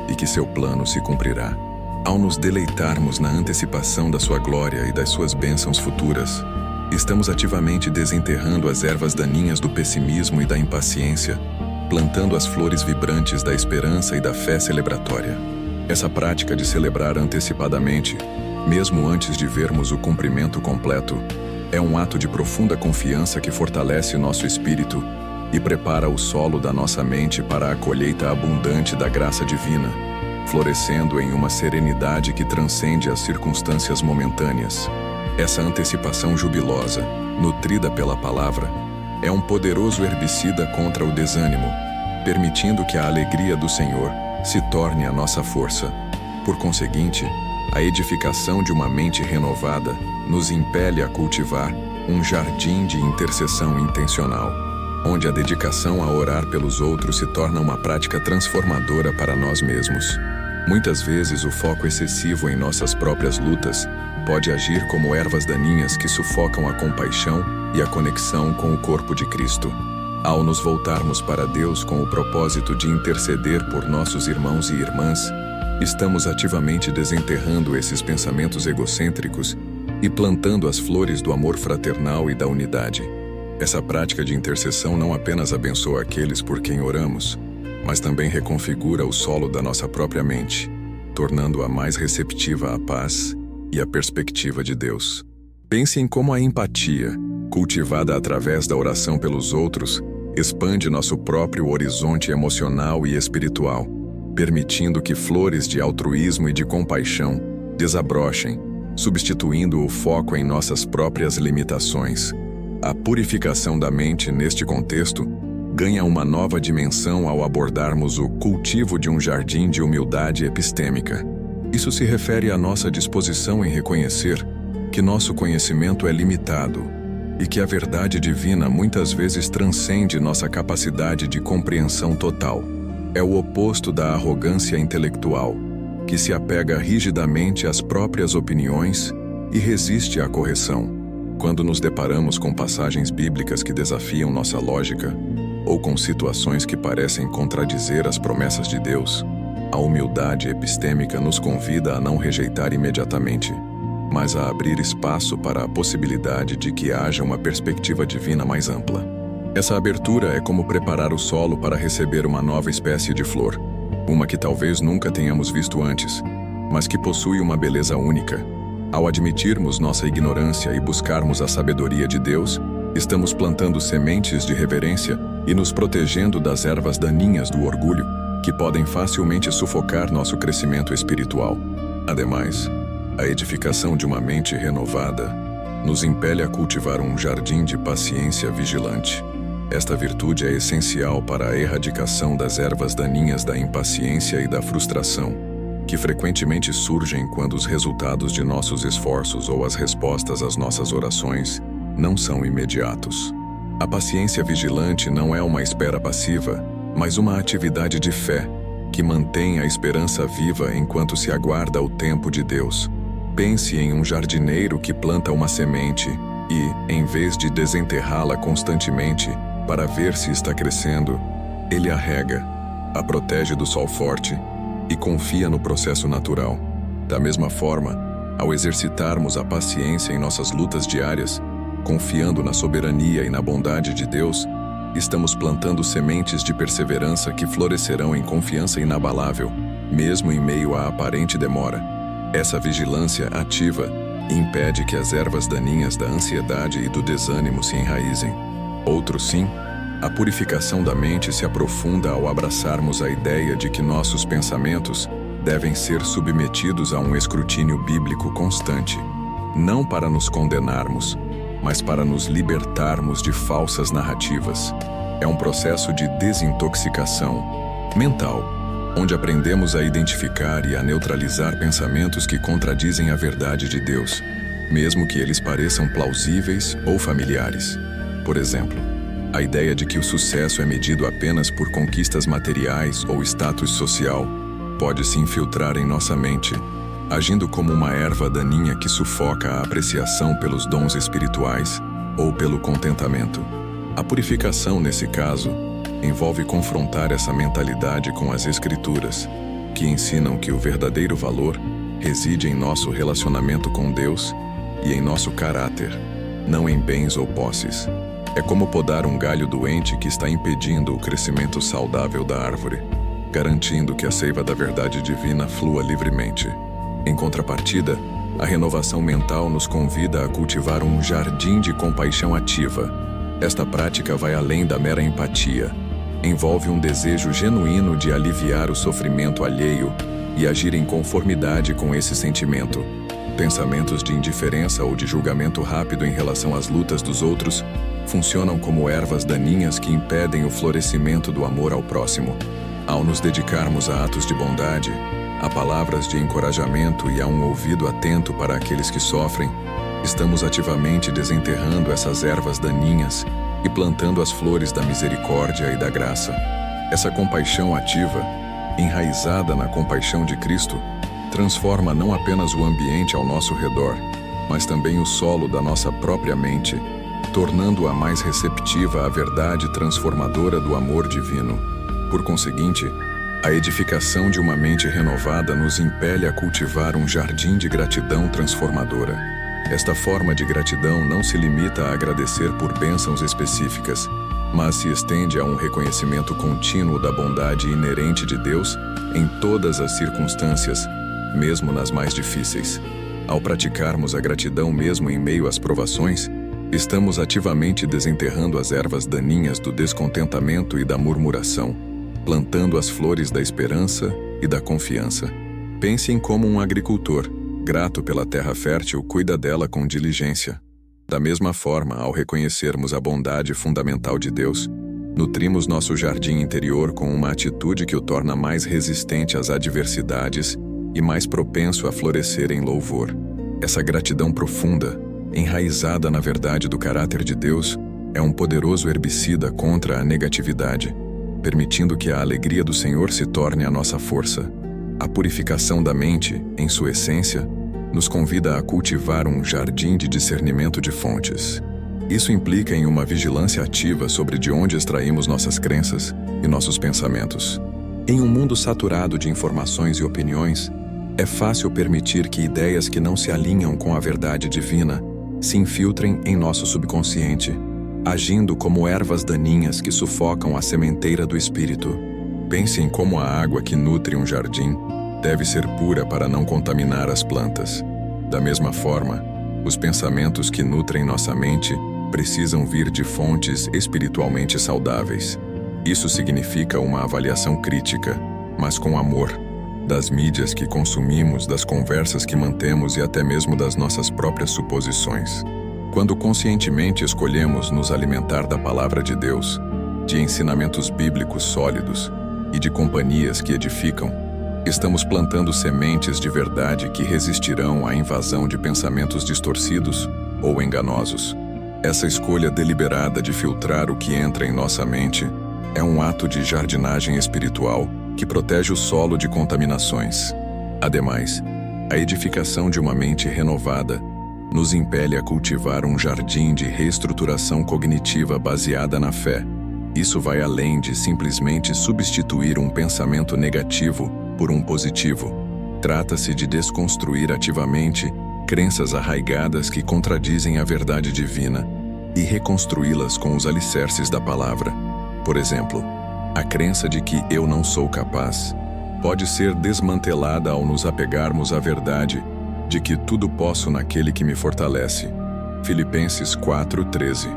e que seu plano se cumprirá. Ao nos deleitarmos na antecipação da sua glória e das suas bênçãos futuras, estamos ativamente desenterrando as ervas daninhas do pessimismo e da impaciência, plantando as flores vibrantes da esperança e da fé celebratória. Essa prática de celebrar antecipadamente, mesmo antes de vermos o cumprimento completo, é um ato de profunda confiança que fortalece nosso espírito e prepara o solo da nossa mente para a colheita abundante da graça divina, florescendo em uma serenidade que transcende as circunstâncias momentâneas. Essa antecipação jubilosa, nutrida pela palavra, é um poderoso herbicida contra o desânimo, permitindo que a alegria do Senhor se torne a nossa força. Por conseguinte, a edificação de uma mente renovada nos impele a cultivar um jardim de intercessão intencional, onde a dedicação a orar pelos outros se torna uma prática transformadora para nós mesmos. Muitas vezes o foco excessivo em nossas próprias lutas pode agir como ervas daninhas que sufocam a compaixão e a conexão com o corpo de Cristo. Ao nos voltarmos para Deus com o propósito de interceder por nossos irmãos e irmãs, estamos ativamente desenterrando esses pensamentos egocêntricos e plantando as flores do amor fraternal e da unidade. Essa prática de intercessão não apenas abençoa aqueles por quem oramos, mas também reconfigura o solo da nossa própria mente, tornando-a mais receptiva à paz e à perspectiva de Deus. Pense em como a empatia, cultivada através da oração pelos outros, expande nosso próprio horizonte emocional e espiritual, permitindo que flores de altruísmo e de compaixão desabrochem, substituindo o foco em nossas próprias limitações. A purificação da mente, neste contexto, ganha uma nova dimensão ao abordarmos o cultivo de um jardim de humildade epistêmica. Isso se refere à nossa disposição em reconhecer que nosso conhecimento é limitado e que a verdade divina muitas vezes transcende nossa capacidade de compreensão total. É o oposto da arrogância intelectual, que se apega rigidamente às próprias opiniões e resiste à correção. Quando nos deparamos com passagens bíblicas que desafiam nossa lógica, ou com situações que parecem contradizer as promessas de Deus, a humildade epistêmica nos convida a não rejeitar imediatamente, mas a abrir espaço para a possibilidade de que haja uma perspectiva divina mais ampla. Essa abertura é como preparar o solo para receber uma nova espécie de flor, uma que talvez nunca tenhamos visto antes, mas que possui uma beleza única. Ao admitirmos nossa ignorância e buscarmos a sabedoria de Deus, estamos plantando sementes de reverência e nos protegendo das ervas daninhas do orgulho, que podem facilmente sufocar nosso crescimento espiritual. Ademais, a edificação de uma mente renovada nos impele a cultivar um jardim de paciência vigilante. Esta virtude é essencial para a erradicação das ervas daninhas da impaciência e da frustração, que frequentemente surgem quando os resultados de nossos esforços ou as respostas às nossas orações não são imediatos. A paciência vigilante não é uma espera passiva, mas uma atividade de fé que mantém a esperança viva enquanto se aguarda o tempo de Deus. Pense em um jardineiro que planta uma semente e, em vez de desenterrá-la constantemente para ver se está crescendo, ele a rega, a protege do sol forte e confia no processo natural. Da mesma forma, ao exercitarmos a paciência em nossas lutas diárias, confiando na soberania e na bondade de Deus, estamos plantando sementes de perseverança que florescerão em confiança inabalável, mesmo em meio à aparente demora. Essa vigilância ativa impede que as ervas daninhas da ansiedade e do desânimo se enraizem. Outro sim, a purificação da mente se aprofunda ao abraçarmos a ideia de que nossos pensamentos devem ser submetidos a um escrutínio bíblico constante, não para nos condenarmos, mas para nos libertarmos de falsas narrativas. É um processo de desintoxicação mental, onde aprendemos a identificar e a neutralizar pensamentos que contradizem a verdade de Deus, mesmo que eles pareçam plausíveis ou familiares. Por exemplo, a ideia de que o sucesso é medido apenas por conquistas materiais ou status social pode se infiltrar em nossa mente, agindo como uma erva daninha que sufoca a apreciação pelos dons espirituais ou pelo contentamento. A purificação, nesse caso, envolve confrontar essa mentalidade com as Escrituras, que ensinam que o verdadeiro valor reside em nosso relacionamento com Deus e em nosso caráter, não em bens ou posses. É como podar um galho doente que está impedindo o crescimento saudável da árvore, garantindo que a seiva da verdade divina flua livremente. Em contrapartida, a renovação mental nos convida a cultivar um jardim de compaixão ativa. Esta prática vai além da mera empatia. Envolve um desejo genuíno de aliviar o sofrimento alheio e agir em conformidade com esse sentimento. Pensamentos de indiferença ou de julgamento rápido em relação às lutas dos outros funcionam como ervas daninhas que impedem o florescimento do amor ao próximo. Ao nos dedicarmos a atos de bondade, a palavras de encorajamento e a um ouvido atento para aqueles que sofrem, estamos ativamente desenterrando essas ervas daninhas e plantando as flores da misericórdia e da graça. Essa compaixão ativa, enraizada na compaixão de Cristo, transforma não apenas o ambiente ao nosso redor, mas também o solo da nossa própria mente, tornando-a mais receptiva à verdade transformadora do amor divino. Por conseguinte, a edificação de uma mente renovada nos impele a cultivar um jardim de gratidão transformadora. Esta forma de gratidão não se limita a agradecer por bênçãos específicas, mas se estende a um reconhecimento contínuo da bondade inerente de Deus em todas as circunstâncias, mesmo nas mais difíceis. Ao praticarmos a gratidão mesmo em meio às provações, estamos ativamente desenterrando as ervas daninhas do descontentamento e da murmuração, plantando as flores da esperança e da confiança. Pense em como um agricultor, grato pela terra fértil, cuida dela com diligência. Da mesma forma, ao reconhecermos a bondade fundamental de Deus, nutrimos nosso jardim interior com uma atitude que o torna mais resistente às adversidades e mais propenso a florescer em louvor. Essa gratidão profunda, enraizada na verdade do caráter de Deus, é um poderoso herbicida contra a negatividade, permitindo que a alegria do Senhor se torne a nossa força. A purificação da mente, em sua essência, nos convida a cultivar um jardim de discernimento de fontes. Isso implica em uma vigilância ativa sobre de onde extraímos nossas crenças e nossos pensamentos. Em um mundo saturado de informações e opiniões, é fácil permitir que ideias que não se alinham com a verdade divina se infiltrem em nosso subconsciente, agindo como ervas daninhas que sufocam a sementeira do espírito. Pense em como a água que nutre um jardim deve ser pura para não contaminar as plantas. Da mesma forma, os pensamentos que nutrem nossa mente precisam vir de fontes espiritualmente saudáveis. Isso significa uma avaliação crítica, mas com amor, das mídias que consumimos, das conversas que mantemos e até mesmo das nossas próprias suposições. Quando conscientemente escolhemos nos alimentar da palavra de Deus, de ensinamentos bíblicos sólidos e de companhias que edificam, Estamos plantando sementes de verdade que resistirão à invasão de pensamentos distorcidos ou enganosos. Essa escolha deliberada de filtrar o que entra em nossa mente é um ato de jardinagem espiritual que protege o solo de contaminações. Ademais, a edificação de uma mente renovada nos impele a cultivar um jardim de reestruturação cognitiva baseada na fé. Isso vai além de simplesmente substituir um pensamento negativo por um positivo. Trata-se de desconstruir ativamente crenças arraigadas que contradizem a verdade divina e reconstruí-las com os alicerces da palavra. Por exemplo, a crença de que eu não sou capaz pode ser desmantelada ao nos apegarmos à verdade de que tudo posso naquele que me fortalece. Filipenses 4:13.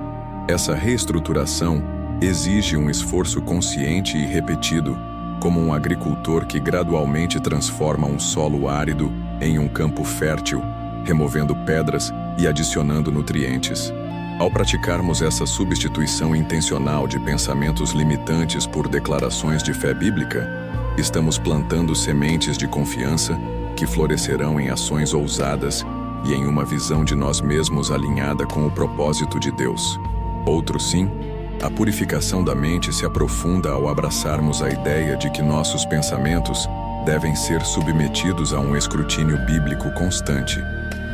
Essa reestruturação exige um esforço consciente e repetido, como um agricultor que gradualmente transforma um solo árido em um campo fértil, removendo pedras e adicionando nutrientes. Ao praticarmos essa substituição intencional de pensamentos limitantes por declarações de fé bíblica, estamos plantando sementes de confiança que florescerão em ações ousadas e em uma visão de nós mesmos alinhada com o propósito de Deus. Outro sim, a purificação da mente se aprofunda ao abraçarmos a ideia de que nossos pensamentos devem ser submetidos a um escrutínio bíblico constante,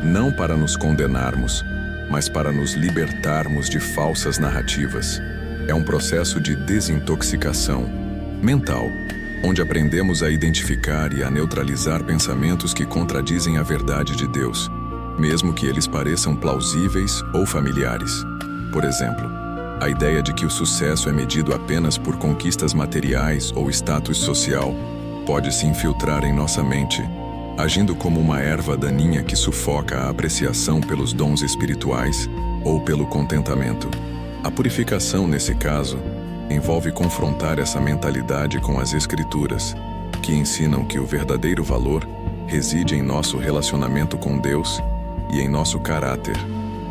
não para nos condenarmos, mas para nos libertarmos de falsas narrativas. É um processo de desintoxicação mental, onde aprendemos a identificar e a neutralizar pensamentos que contradizem a verdade de Deus, mesmo que eles pareçam plausíveis ou familiares. Por exemplo, a ideia de que o sucesso é medido apenas por conquistas materiais ou status social pode se infiltrar em nossa mente, agindo como uma erva daninha que sufoca a apreciação pelos dons espirituais ou pelo contentamento. A purificação, nesse caso, envolve confrontar essa mentalidade com as Escrituras, que ensinam que o verdadeiro valor reside em nosso relacionamento com Deus e em nosso caráter,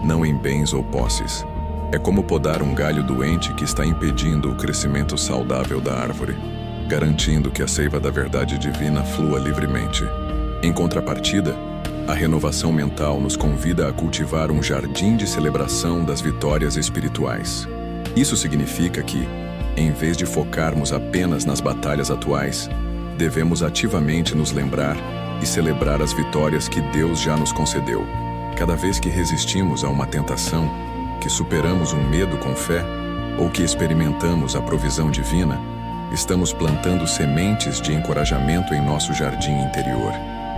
não em bens ou posses. É como podar um galho doente que está impedindo o crescimento saudável da árvore, garantindo que a seiva da verdade divina flua livremente. Em contrapartida, a renovação mental nos convida a cultivar um jardim de celebração das vitórias espirituais. Isso significa que, em vez de focarmos apenas nas batalhas atuais, devemos ativamente nos lembrar e celebrar as vitórias que Deus já nos concedeu. Cada vez que resistimos a uma tentação, que superamos um medo com fé, ou que experimentamos a provisão divina, estamos plantando sementes de encorajamento em nosso jardim interior.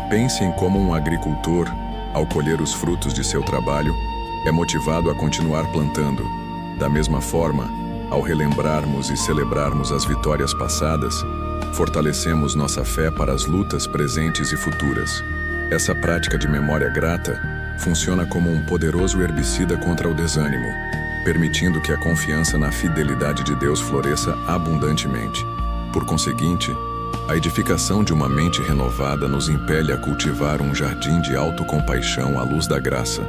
Pense em como um agricultor, ao colher os frutos de seu trabalho, é motivado a continuar plantando. Da mesma forma, ao relembrarmos e celebrarmos as vitórias passadas, fortalecemos nossa fé para as lutas presentes e futuras. Essa prática de memória grata funciona como um poderoso herbicida contra o desânimo, permitindo que a confiança na fidelidade de Deus floresça abundantemente. Por conseguinte, a edificação de uma mente renovada nos impele a cultivar um jardim de autocompaixão à luz da graça.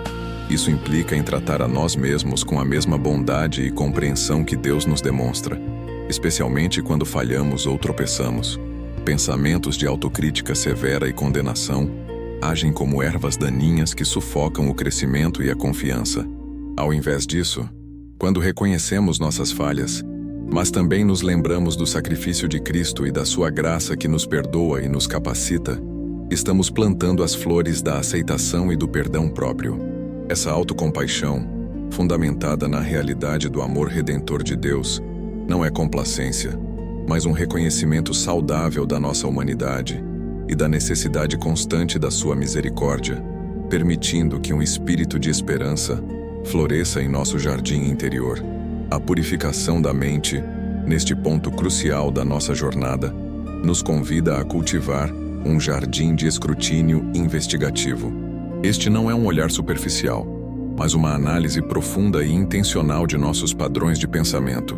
Isso implica em tratar a nós mesmos com a mesma bondade e compreensão que Deus nos demonstra, especialmente quando falhamos ou tropeçamos. Pensamentos de autocrítica severa e condenação agem como ervas daninhas que sufocam o crescimento e a confiança. Ao invés disso, quando reconhecemos nossas falhas, mas também nos lembramos do sacrifício de Cristo e da sua graça que nos perdoa e nos capacita, estamos plantando as flores da aceitação e do perdão próprio. Essa autocompaixão, fundamentada na realidade do amor redentor de Deus, não é complacência, mas um reconhecimento saudável da nossa humanidade e da necessidade constante da sua misericórdia, permitindo que um espírito de esperança floresça em nosso jardim interior. A purificação da mente, neste ponto crucial da nossa jornada, nos convida a cultivar um jardim de escrutínio investigativo. Este não é um olhar superficial, mas uma análise profunda e intencional de nossos padrões de pensamento,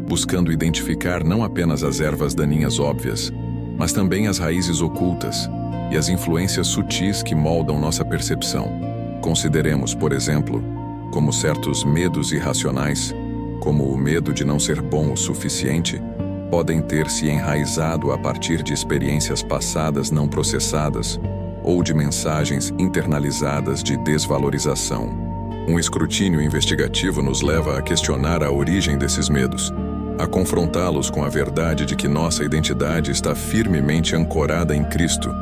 buscando identificar não apenas as ervas daninhas óbvias, mas também as raízes ocultas e as influências sutis que moldam nossa percepção. Consideremos, por exemplo, como certos medos irracionais, como o medo de não ser bom o suficiente, podem ter se enraizado a partir de experiências passadas não processadas ou de mensagens internalizadas de desvalorização. Um escrutínio investigativo nos leva a questionar a origem desses medos, a confrontá-los com a verdade de que nossa identidade está firmemente ancorada em Cristo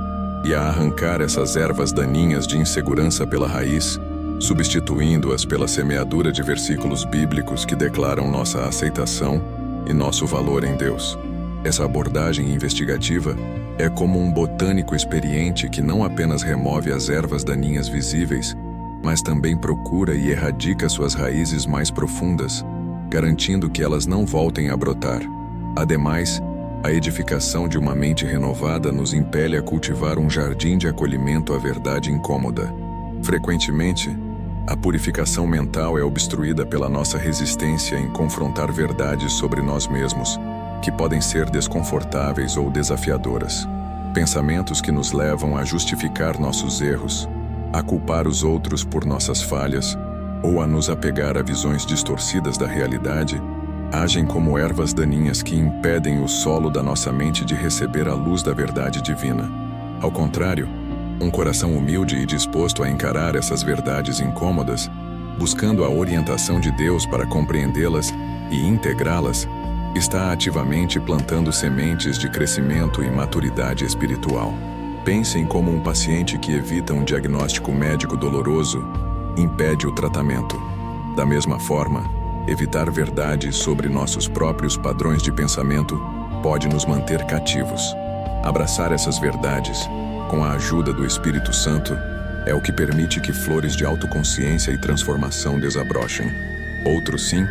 e a arrancar essas ervas daninhas de insegurança pela raiz, substituindo-as pela semeadura de versículos bíblicos que declaram nossa aceitação e nosso valor em Deus. Essa abordagem investigativa é como um botânico experiente que não apenas remove as ervas daninhas visíveis, mas também procura e erradica suas raízes mais profundas, garantindo que elas não voltem a brotar. Ademais, a edificação de uma mente renovada nos impele a cultivar um jardim de acolhimento à verdade incômoda. Frequentemente, a purificação mental é obstruída pela nossa resistência em confrontar verdades sobre nós mesmos, que podem ser desconfortáveis ou desafiadoras. Pensamentos que nos levam a justificar nossos erros, a culpar os outros por nossas falhas, ou a nos apegar a visões distorcidas da realidade, agem como ervas daninhas que impedem o solo da nossa mente de receber a luz da verdade divina. Ao contrário, um coração humilde e disposto a encarar essas verdades incômodas, buscando a orientação de Deus para compreendê-las e integrá-las, está ativamente plantando sementes de crescimento e maturidade espiritual. Pensem como um paciente que evita um diagnóstico médico doloroso impede o tratamento. Da mesma forma, evitar verdades sobre nossos próprios padrões de pensamento pode nos manter cativos. Abraçar essas verdades, com a ajuda do Espírito Santo, é o que permite que flores de autoconsciência e transformação desabrochem. Outro sim,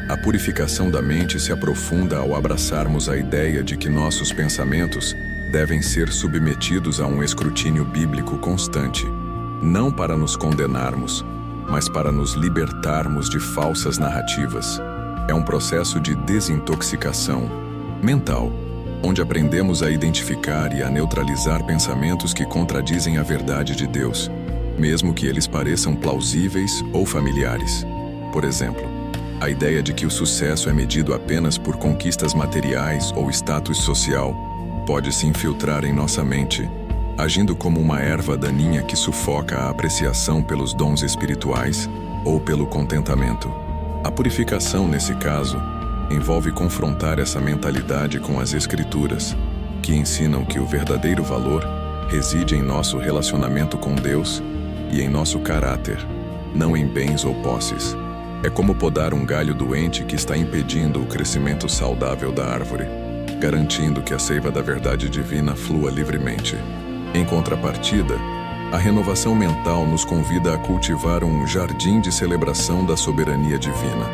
a purificação da mente se aprofunda ao abraçarmos a ideia de que nossos pensamentos devem ser submetidos a um escrutínio bíblico constante, não para nos condenarmos, mas para nos libertarmos de falsas narrativas. É um processo de desintoxicação mental, onde aprendemos a identificar e a neutralizar pensamentos que contradizem a verdade de Deus, mesmo que eles pareçam plausíveis ou familiares. Por exemplo, a ideia de que o sucesso é medido apenas por conquistas materiais ou status social pode se infiltrar em nossa mente, agindo como uma erva daninha que sufoca a apreciação pelos dons espirituais ou pelo contentamento. A purificação, nesse caso, envolve confrontar essa mentalidade com as Escrituras, que ensinam que o verdadeiro valor reside em nosso relacionamento com Deus e em nosso caráter, não em bens ou posses. É como podar um galho doente que está impedindo o crescimento saudável da árvore, garantindo que a seiva da verdade divina flua livremente. Em contrapartida, a renovação mental nos convida a cultivar um jardim de celebração da soberania divina.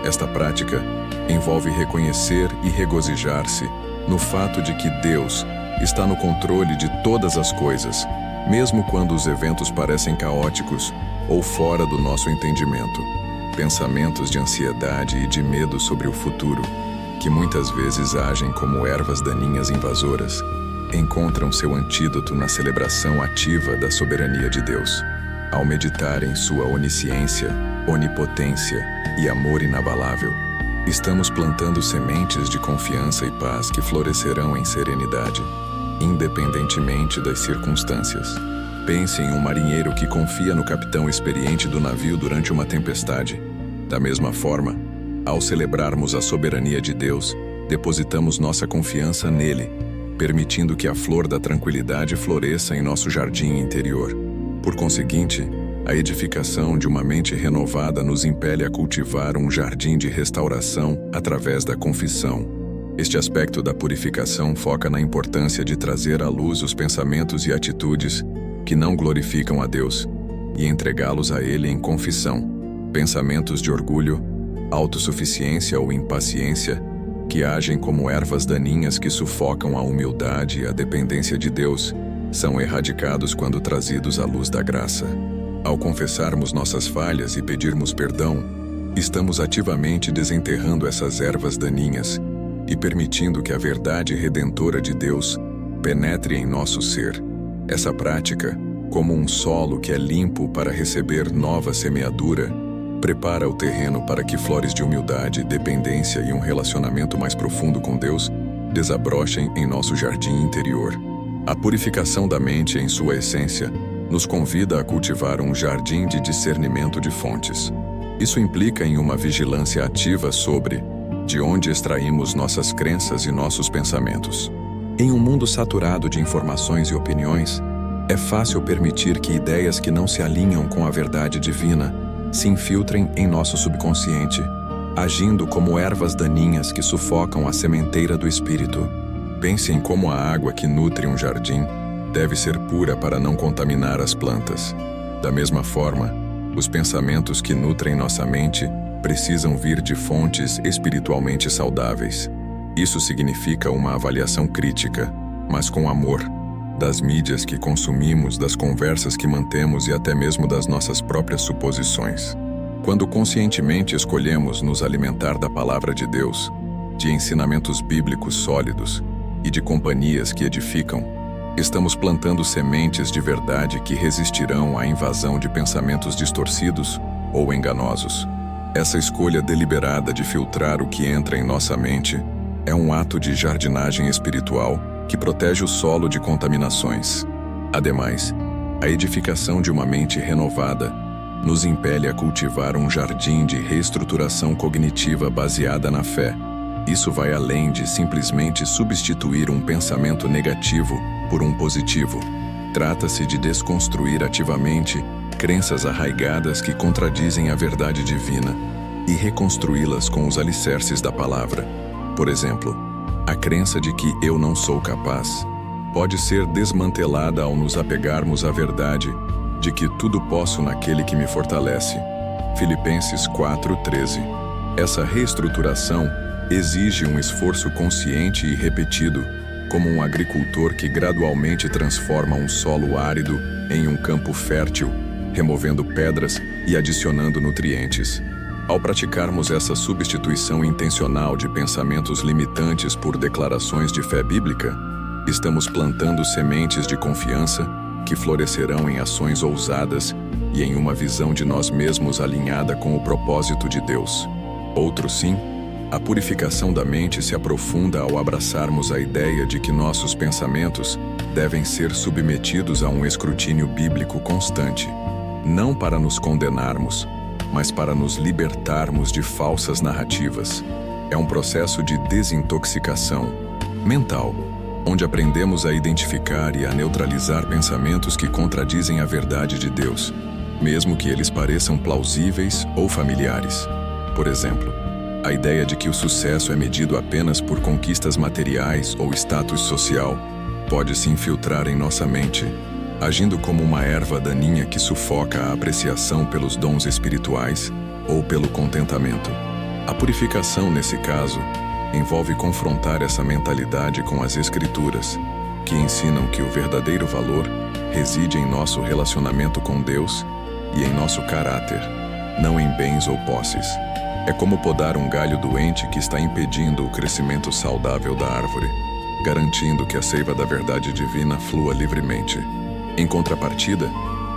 Esta prática envolve reconhecer e regozijar-se no fato de que Deus está no controle de todas as coisas, mesmo quando os eventos parecem caóticos ou fora do nosso entendimento. Pensamentos de ansiedade e de medo sobre o futuro, que muitas vezes agem como ervas daninhas invasoras, encontram seu antídoto na celebração ativa da soberania de Deus. Ao meditar em sua onisciência, onipotência e amor inabalável, estamos plantando sementes de confiança e paz que florescerão em serenidade, independentemente das circunstâncias. Pense em um marinheiro que confia no capitão experiente do navio durante uma tempestade. Da mesma forma, ao celebrarmos a soberania de Deus, depositamos nossa confiança nele, permitindo que a flor da tranquilidade floresça em nosso jardim interior. Por conseguinte, a edificação de uma mente renovada nos impele a cultivar um jardim de restauração através da confissão. Este aspecto da purificação foca na importância de trazer à luz os pensamentos e atitudes que não glorificam a Deus e entregá-los a Ele em confissão. Pensamentos de orgulho, autossuficiência ou impaciência, que agem como ervas daninhas que sufocam a humildade e a dependência de Deus, são erradicados quando trazidos à luz da graça. Ao confessarmos nossas falhas e pedirmos perdão, estamos ativamente desenterrando essas ervas daninhas e permitindo que a verdade redentora de Deus penetre em nosso ser. Essa prática, como um solo que é limpo para receber nova semeadura, prepara o terreno para que flores de humildade, dependência e um relacionamento mais profundo com Deus desabrochem em nosso jardim interior. A purificação da mente em sua essência nos convida a cultivar um jardim de discernimento de fontes. Isso implica em uma vigilância ativa sobre de onde extraímos nossas crenças e nossos pensamentos. Em um mundo saturado de informações e opiniões, é fácil permitir que ideias que não se alinham com a verdade divina se infiltrem em nosso subconsciente, agindo como ervas daninhas que sufocam a sementeira do espírito. Pense em como a água que nutre um jardim deve ser pura para não contaminar as plantas. Da mesma forma, os pensamentos que nutrem nossa mente precisam vir de fontes espiritualmente saudáveis. Isso significa uma avaliação crítica, mas com amor, das mídias que consumimos, das conversas que mantemos e até mesmo das nossas próprias suposições. Quando conscientemente escolhemos nos alimentar da palavra de Deus, de ensinamentos bíblicos sólidos e de companhias que edificam, estamos plantando sementes de verdade que resistirão à invasão de pensamentos distorcidos ou enganosos. Essa escolha deliberada de filtrar o que entra em nossa mente é um ato de jardinagem espiritual que protege o solo de contaminações. Ademais, a edificação de uma mente renovada nos impele a cultivar um jardim de reestruturação cognitiva baseada na fé. Isso vai além de simplesmente substituir um pensamento negativo por um positivo. Trata-se de desconstruir ativamente crenças arraigadas que contradizem a verdade divina e reconstruí-las com os alicerces da palavra. Por exemplo, a crença de que eu não sou capaz pode ser desmantelada ao nos apegarmos à verdade de que tudo posso naquele que me fortalece. Filipenses 4:13. Essa reestruturação exige um esforço consciente e repetido, como um agricultor que gradualmente transforma um solo árido em um campo fértil, removendo pedras e adicionando nutrientes. Ao praticarmos essa substituição intencional de pensamentos limitantes por declarações de fé bíblica, estamos plantando sementes de confiança que florescerão em ações ousadas e em uma visão de nós mesmos alinhada com o propósito de Deus. Outro sim, a purificação da mente se aprofunda ao abraçarmos a ideia de que nossos pensamentos devem ser submetidos a um escrutínio bíblico constante, não para nos condenarmos, mas para nos libertarmos de falsas narrativas. É um processo de desintoxicação mental, onde aprendemos a identificar e a neutralizar pensamentos que contradizem a verdade de Deus, mesmo que eles pareçam plausíveis ou familiares. Por exemplo, a ideia de que o sucesso é medido apenas por conquistas materiais ou status social pode se infiltrar em nossa mente, agindo como uma erva daninha que sufoca a apreciação pelos dons espirituais ou pelo contentamento. A purificação, nesse caso, envolve confrontar essa mentalidade com as Escrituras, que ensinam que o verdadeiro valor reside em nosso relacionamento com Deus e em nosso caráter, não em bens ou posses. É como podar um galho doente que está impedindo o crescimento saudável da árvore, garantindo que a seiva da verdade divina flua livremente. Em contrapartida,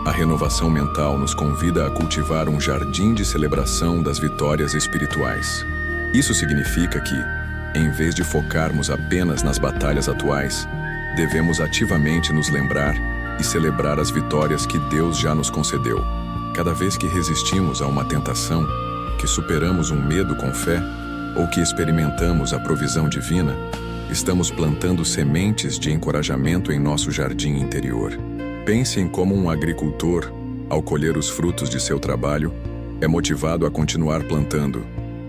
a renovação mental nos convida a cultivar um jardim de celebração das vitórias espirituais. Isso significa que, em vez de focarmos apenas nas batalhas atuais, devemos ativamente nos lembrar e celebrar as vitórias que Deus já nos concedeu. Cada vez que resistimos a uma tentação, que superamos um medo com fé, ou que experimentamos a provisão divina, estamos plantando sementes de encorajamento em nosso jardim interior. Pense em como um agricultor, ao colher os frutos de seu trabalho, é motivado a continuar plantando.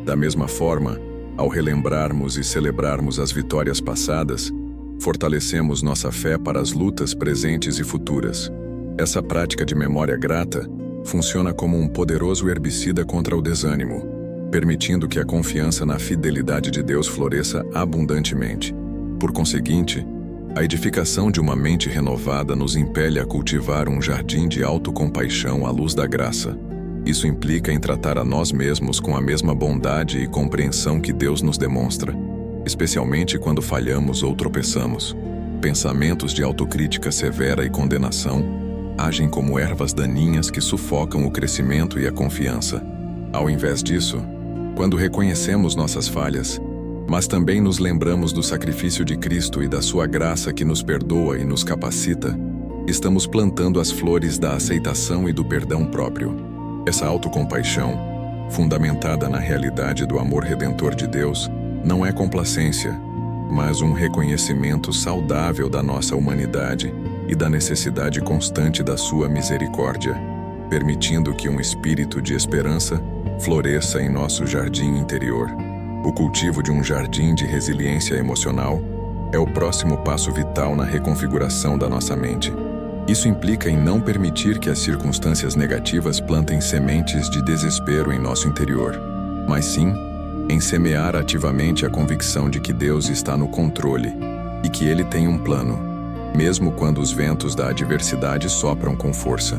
Da mesma forma, ao relembrarmos e celebrarmos as vitórias passadas, fortalecemos nossa fé para as lutas presentes e futuras. Essa prática de memória grata funciona como um poderoso herbicida contra o desânimo, permitindo que a confiança na fidelidade de Deus floresça abundantemente. Por conseguinte, a edificação de uma mente renovada nos impele a cultivar um jardim de autocompaixão à luz da graça. Isso implica em tratar a nós mesmos com a mesma bondade e compreensão que Deus nos demonstra, especialmente quando falhamos ou tropeçamos. Pensamentos de autocrítica severa e condenação agem como ervas daninhas que sufocam o crescimento e a confiança. Ao invés disso, quando reconhecemos nossas falhas, mas também nos lembramos do sacrifício de Cristo e da sua graça que nos perdoa e nos capacita, estamos plantando as flores da aceitação e do perdão próprio. Essa autocompaixão, fundamentada na realidade do amor redentor de Deus, não é complacência, mas um reconhecimento saudável da nossa humanidade e da necessidade constante da sua misericórdia, permitindo que um espírito de esperança floresça em nosso jardim interior. O cultivo de um jardim de resiliência emocional é o próximo passo vital na reconfiguração da nossa mente. Isso implica em não permitir que as circunstâncias negativas plantem sementes de desespero em nosso interior, mas sim em semear ativamente a convicção de que Deus está no controle e que Ele tem um plano, mesmo quando os ventos da adversidade sopram com força.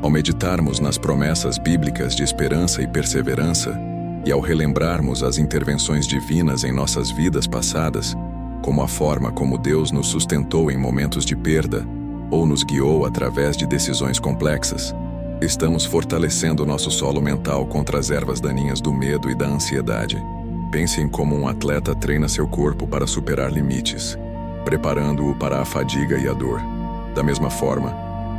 Ao meditarmos nas promessas bíblicas de esperança e perseverança, e ao relembrarmos as intervenções divinas em nossas vidas passadas, como a forma como Deus nos sustentou em momentos de perda ou nos guiou através de decisões complexas, estamos fortalecendo nosso solo mental contra as ervas daninhas do medo e da ansiedade. Pense em como um atleta treina seu corpo para superar limites, preparando-o para a fadiga e a dor. Da mesma forma,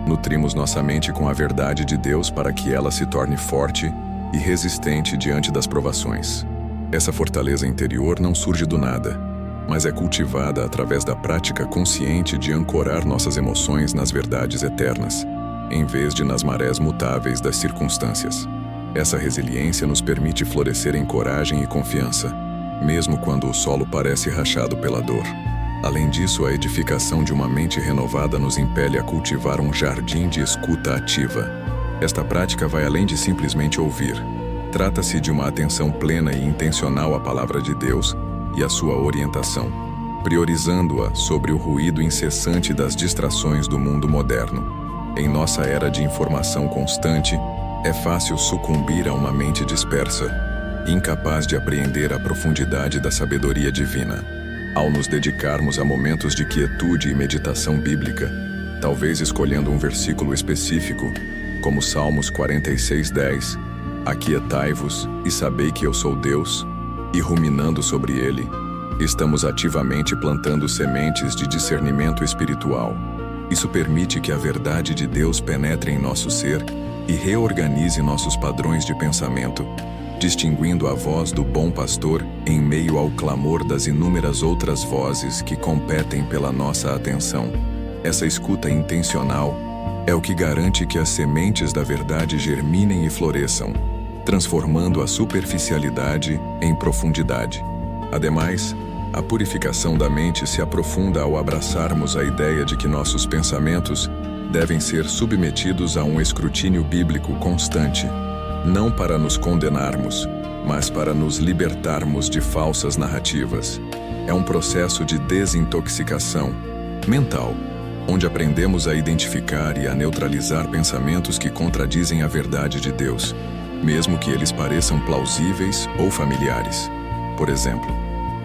nutrimos nossa mente com a verdade de Deus para que ela se torne forte e resistente diante das provações. Essa fortaleza interior não surge do nada, mas é cultivada através da prática consciente de ancorar nossas emoções nas verdades eternas, em vez de nas marés mutáveis das circunstâncias. Essa resiliência nos permite florescer em coragem e confiança, mesmo quando o solo parece rachado pela dor. Além disso, a edificação de uma mente renovada nos impele a cultivar um jardim de escuta ativa. Esta prática vai além de simplesmente ouvir. Trata-se de uma atenção plena e intencional à palavra de Deus e à sua orientação, priorizando-a sobre o ruído incessante das distrações do mundo moderno. Em nossa era de informação constante, é fácil sucumbir a uma mente dispersa, incapaz de apreender a profundidade da sabedoria divina. Ao nos dedicarmos a momentos de quietude e meditação bíblica, talvez escolhendo um versículo específico, como Salmos 46:10, aquietai-vos e sabei que eu sou Deus, e ruminando sobre ele, estamos ativamente plantando sementes de discernimento espiritual. Isso permite que a verdade de Deus penetre em nosso ser e reorganize nossos padrões de pensamento, distinguindo a voz do bom pastor em meio ao clamor das inúmeras outras vozes que competem pela nossa atenção. Essa escuta intencional é o que garante que as sementes da verdade germinem e floresçam, transformando a superficialidade em profundidade. Ademais, a purificação da mente se aprofunda ao abraçarmos a ideia de que nossos pensamentos devem ser submetidos a um escrutínio bíblico constante, não para nos condenarmos, mas para nos libertarmos de falsas narrativas. É um processo de desintoxicação mental, onde aprendemos a identificar e a neutralizar pensamentos que contradizem a verdade de Deus, mesmo que eles pareçam plausíveis ou familiares. Por exemplo,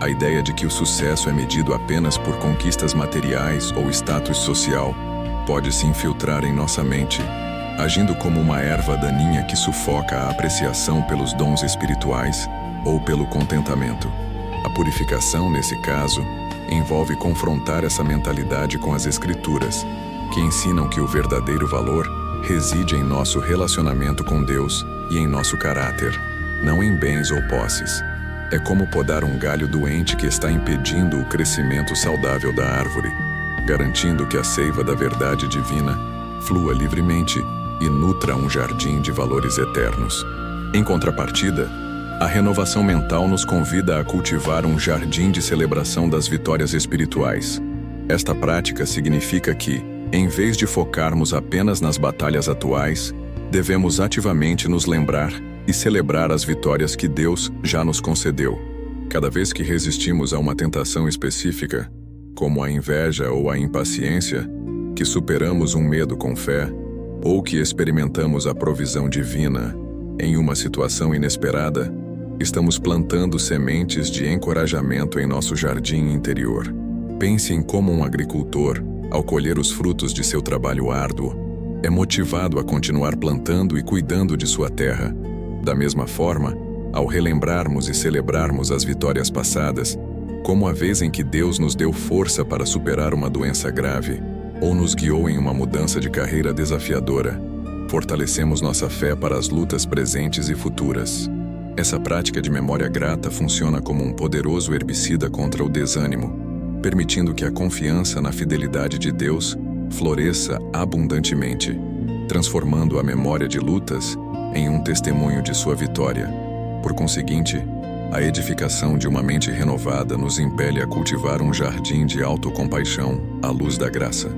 a ideia de que o sucesso é medido apenas por conquistas materiais ou status social pode se infiltrar em nossa mente, agindo como uma erva daninha que sufoca a apreciação pelos dons espirituais ou pelo contentamento. A purificação, nesse caso, envolve confrontar essa mentalidade com as Escrituras, que ensinam que o verdadeiro valor reside em nosso relacionamento com Deus e em nosso caráter, não em bens ou posses. É como podar um galho doente que está impedindo o crescimento saudável da árvore, garantindo que a seiva da verdade divina flua livremente e nutra um jardim de valores eternos. Em contrapartida, a renovação mental nos convida a cultivar um jardim de celebração das vitórias espirituais. Esta prática significa que, em vez de focarmos apenas nas batalhas atuais, devemos ativamente nos lembrar e celebrar as vitórias que Deus já nos concedeu. Cada vez que resistimos a uma tentação específica, como a inveja ou a impaciência, que superamos um medo com fé, ou que experimentamos a provisão divina em uma situação inesperada, estamos plantando sementes de encorajamento em nosso jardim interior. Pense em como um agricultor, ao colher os frutos de seu trabalho árduo, é motivado a continuar plantando e cuidando de sua terra. Da mesma forma, Ao relembrarmos e celebrarmos as vitórias passadas, como a vez em que Deus nos deu força para superar uma doença grave, ou nos guiou em uma mudança de carreira desafiadora, fortalecemos nossa fé para as lutas presentes e futuras. Essa prática de memória grata funciona como um poderoso herbicida contra o desânimo, permitindo que a confiança na fidelidade de Deus floresça abundantemente, transformando a memória de lutas em um testemunho de sua vitória. Por conseguinte, a edificação de uma mente renovada nos impele a cultivar um jardim de autocompaixão à luz da graça.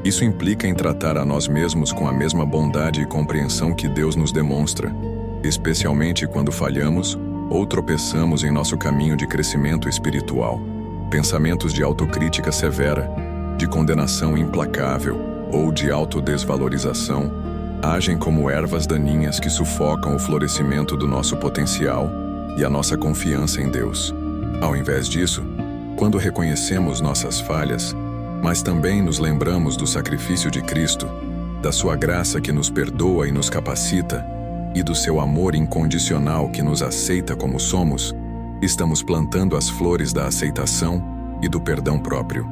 Isso implica em tratar a nós mesmos com a mesma bondade e compreensão que Deus nos demonstra, especialmente quando falhamos ou tropeçamos em nosso caminho de crescimento espiritual. Pensamentos de autocrítica severa, de condenação implacável ou de autodesvalorização agem como ervas daninhas que sufocam o florescimento do nosso potencial e a nossa confiança em Deus. Ao invés disso, quando reconhecemos nossas falhas, mas também nos lembramos do sacrifício de Cristo, da sua graça que nos perdoa e nos capacita, e do seu amor incondicional que nos aceita como somos, estamos plantando as flores da aceitação e do perdão próprio.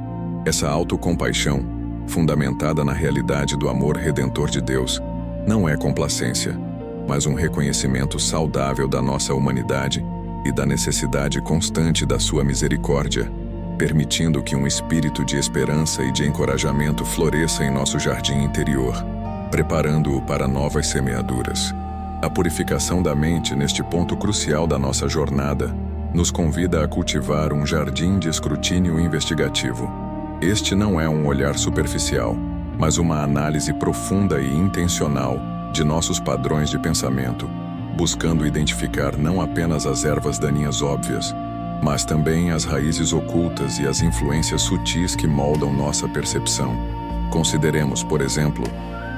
Essa autocompaixão, fundamentada na realidade do amor redentor de Deus, não é complacência, mas um reconhecimento saudável da nossa humanidade e da necessidade constante da sua misericórdia, permitindo que um espírito de esperança e de encorajamento floresça em nosso jardim interior, preparando-o para novas semeaduras. A purificação da mente neste ponto crucial da nossa jornada nos convida a cultivar um jardim de escrutínio investigativo. Este não é um olhar superficial, mas uma análise profunda e intencional de nossos padrões de pensamento, buscando identificar não apenas as ervas daninhas óbvias, mas também as raízes ocultas e as influências sutis que moldam nossa percepção. Consideremos, por exemplo,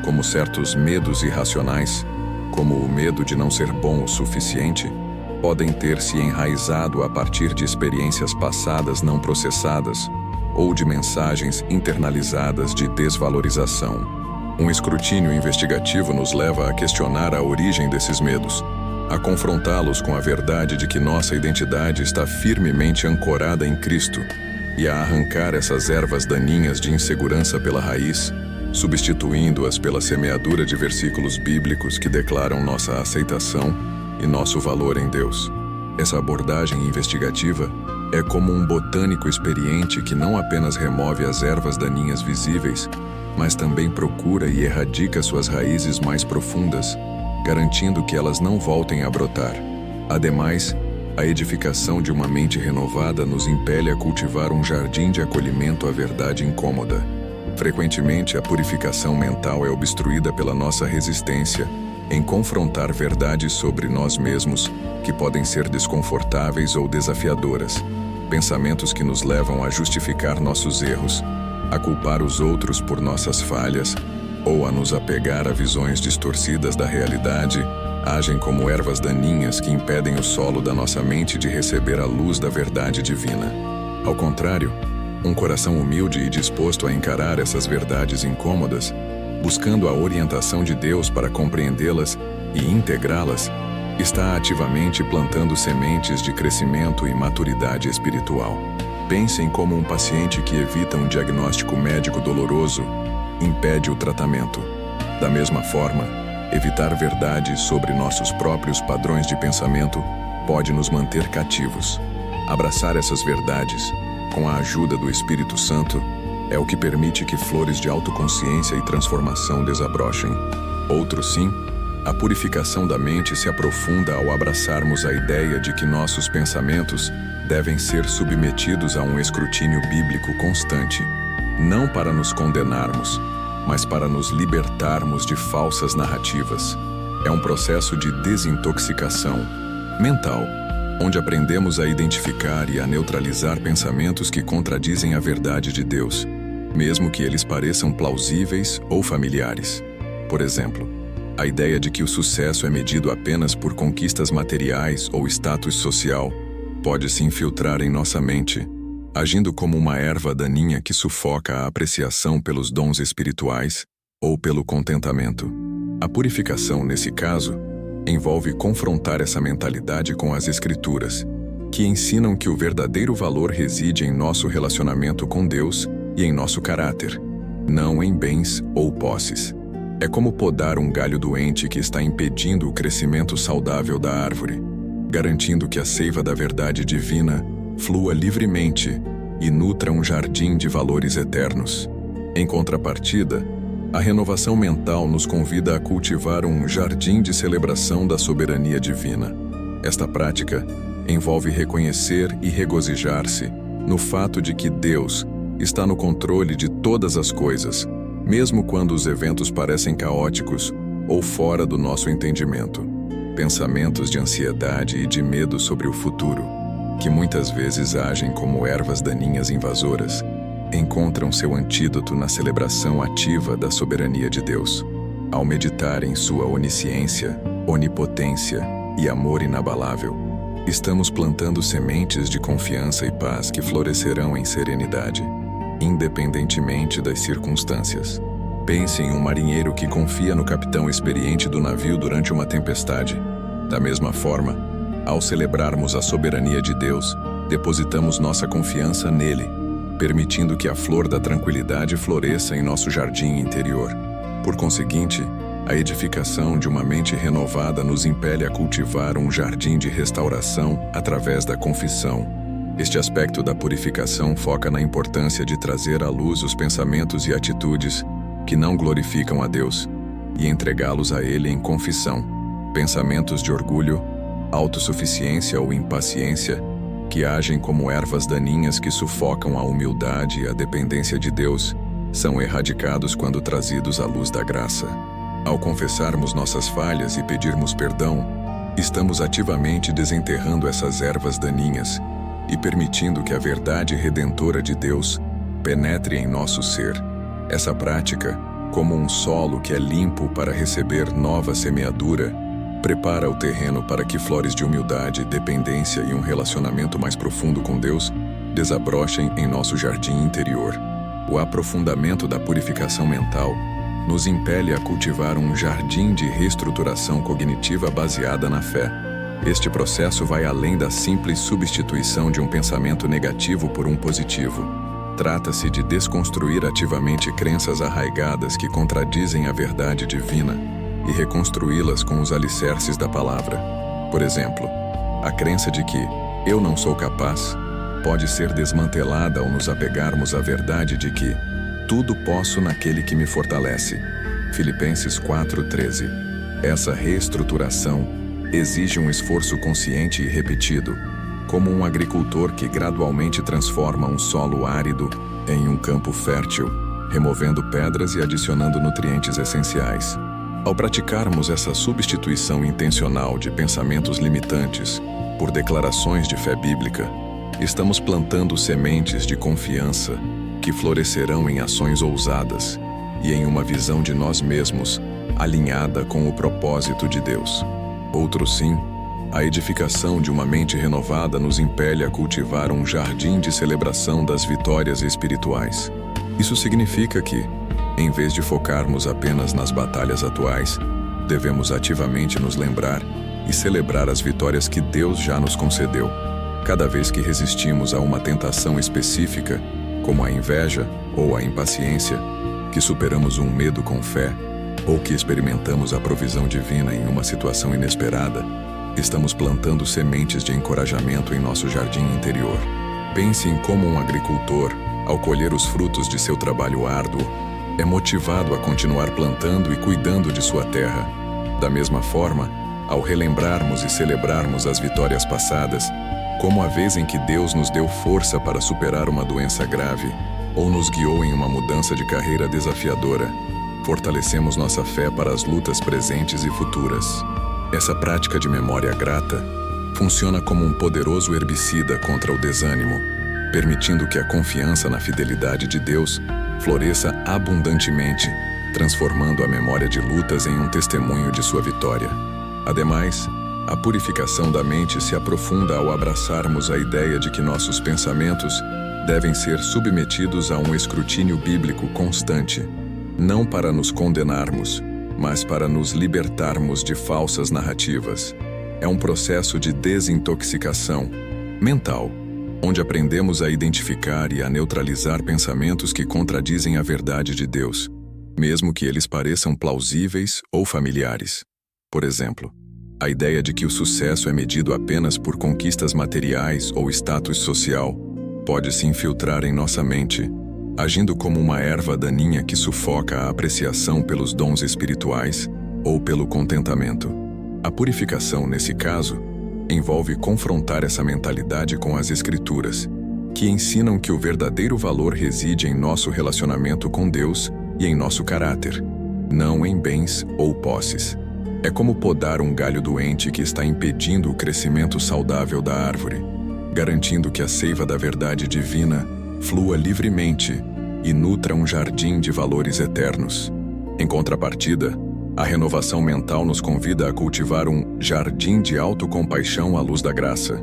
como certos medos irracionais, como o medo de não ser bom o suficiente, podem ter se enraizado a partir de experiências passadas não processadas ou de mensagens internalizadas de desvalorização. Um escrutínio investigativo nos leva a questionar a origem desses medos, a confrontá-los com a verdade de que nossa identidade está firmemente ancorada em Cristo e a arrancar essas ervas daninhas de insegurança pela raiz, substituindo-as pela semeadura de versículos bíblicos que declaram nossa aceitação e nosso valor em Deus. Essa abordagem investigativa é como um botânico experiente que não apenas remove as ervas daninhas visíveis, mas também procura e erradica suas raízes mais profundas, garantindo que elas não voltem a brotar. Ademais, a edificação de uma mente renovada nos impele a cultivar um jardim de acolhimento à verdade incômoda. Frequentemente, a purificação mental é obstruída pela nossa resistência em confrontar verdades sobre nós mesmos que podem ser desconfortáveis ou desafiadoras, pensamentos que nos levam a justificar nossos erros, a culpar os outros por nossas falhas ou a nos apegar a visões distorcidas da realidade, agem como ervas daninhas que impedem o solo da nossa mente de receber a luz da verdade divina. Ao contrário, um coração humilde e disposto a encarar essas verdades incômodas, buscando a orientação de Deus para compreendê-las e integrá-las, está ativamente plantando sementes de crescimento e maturidade espiritual. Pensem como um paciente que evita um diagnóstico médico doloroso impede o tratamento. Da mesma forma, evitar verdades sobre nossos próprios padrões de pensamento pode nos manter cativos. Abraçar essas verdades, com a ajuda do Espírito Santo, é o que permite que flores de autoconsciência e transformação desabrochem. Outro sim, a purificação da mente se aprofunda ao abraçarmos a ideia de que nossos pensamentos devem ser submetidos a um escrutínio bíblico constante, não para nos condenarmos, mas para nos libertarmos de falsas narrativas. É um processo de desintoxicação mental, onde aprendemos a identificar e a neutralizar pensamentos que contradizem a verdade de Deus, mesmo que eles pareçam plausíveis ou familiares. Por exemplo, a ideia de que o sucesso é medido apenas por conquistas materiais ou status social pode se infiltrar em nossa mente, agindo como uma erva daninha que sufoca a apreciação pelos dons espirituais ou pelo contentamento. A purificação, nesse caso, envolve confrontar essa mentalidade com as Escrituras, que ensinam que o verdadeiro valor reside em nosso relacionamento com Deus e em nosso caráter, não em bens ou posses. É como podar um galho doente que está impedindo o crescimento saudável da árvore, garantindo que a seiva da verdade divina flua livremente e nutra um jardim de valores eternos. Em contrapartida, a renovação mental nos convida a cultivar um jardim de celebração da soberania divina. Esta prática envolve reconhecer e regozijar-se no fato de que Deus está no controle de todas as coisas, mesmo quando os eventos parecem caóticos ou fora do nosso entendimento. Pensamentos de ansiedade e de medo sobre o futuro, que muitas vezes agem como ervas daninhas invasoras, encontram seu antídoto na celebração ativa da soberania de Deus. Ao meditar em sua onisciência, onipotência e amor inabalável, estamos plantando sementes de confiança e paz que florescerão em serenidade, independentemente das circunstâncias. Pense em um marinheiro que confia no capitão experiente do navio durante uma tempestade. Da mesma forma, ao celebrarmos a soberania de Deus, depositamos nossa confiança nele, permitindo que a flor da tranquilidade floresça em nosso jardim interior. Por conseguinte, a edificação de uma mente renovada nos impele a cultivar um jardim de restauração através da confissão. Este aspecto da purificação foca na importância de trazer à luz os pensamentos e atitudes que não glorificam a Deus e entregá-los a Ele em confissão. Pensamentos de orgulho, autossuficiência ou impaciência que agem como ervas daninhas que sufocam a humildade e a dependência de Deus são erradicados quando trazidos à luz da graça. Ao confessarmos nossas falhas e pedirmos perdão, estamos ativamente desenterrando essas ervas daninhas e permitindo que a verdade redentora de Deus penetre em nosso ser. Essa prática, como um solo que é limpo para receber nova semeadura, prepara o terreno para que flores de humildade, dependência e um relacionamento mais profundo com Deus desabrochem em nosso jardim interior. O aprofundamento da purificação mental nos impele a cultivar um jardim de reestruturação cognitiva baseada na fé. Este processo vai além da simples substituição de um pensamento negativo por um positivo. Trata-se de desconstruir ativamente crenças arraigadas que contradizem a verdade divina e reconstruí-las com os alicerces da palavra. Por exemplo, a crença de que eu não sou capaz pode ser desmantelada ao nos apegarmos à verdade de que tudo posso naquele que me fortalece. Filipenses 4:13. Essa reestruturação exige um esforço consciente e repetido, como um agricultor que gradualmente transforma um solo árido em um campo fértil, removendo pedras e adicionando nutrientes essenciais. Ao praticarmos essa substituição intencional de pensamentos limitantes por declarações de fé bíblica, estamos plantando sementes de confiança que florescerão em ações ousadas e em uma visão de nós mesmos alinhada com o propósito de Deus. Outro sim, a edificação de uma mente renovada nos impele a cultivar um jardim de celebração das vitórias espirituais. Isso significa que, em vez de focarmos apenas nas batalhas atuais, devemos ativamente nos lembrar e celebrar as vitórias que Deus já nos concedeu. Cada vez que resistimos a uma tentação específica, como a inveja ou a impaciência, que superamos um medo com fé, ou que experimentamos a provisão divina em uma situação inesperada, estamos plantando sementes de encorajamento em nosso jardim interior. Pense em como um agricultor, ao colher os frutos de seu trabalho árduo, é motivado a continuar plantando e cuidando de sua terra. Da mesma forma, ao relembrarmos e celebrarmos as vitórias passadas, como a vez em que Deus nos deu força para superar uma doença grave, ou nos guiou em uma mudança de carreira desafiadora, fortalecemos nossa fé para as lutas presentes e futuras. Essa prática de memória grata funciona como um poderoso herbicida contra o desânimo, permitindo que a confiança na fidelidade de Deus floresça abundantemente, transformando a memória de lutas em um testemunho de sua vitória. Ademais, a purificação da mente se aprofunda ao abraçarmos a ideia de que nossos pensamentos devem ser submetidos a um escrutínio bíblico constante, não para nos condenarmos, mas para nos libertarmos de falsas narrativas. É um processo de desintoxicação mental, onde aprendemos a identificar e a neutralizar pensamentos que contradizem a verdade de Deus, mesmo que eles pareçam plausíveis ou familiares. Por exemplo, a ideia de que o sucesso é medido apenas por conquistas materiais ou status social pode se infiltrar em nossa mente, agindo como uma erva daninha que sufoca a apreciação pelos dons espirituais ou pelo contentamento. A purificação, nesse caso, envolve confrontar essa mentalidade com as Escrituras, que ensinam que o verdadeiro valor reside em nosso relacionamento com Deus e em nosso caráter, não em bens ou posses. É como podar um galho doente que está impedindo o crescimento saudável da árvore, garantindo que a seiva da verdade divina flua livremente e nutra um jardim de valores eternos. Em contrapartida, a renovação mental nos convida a cultivar um jardim de autocompaixão à luz da graça.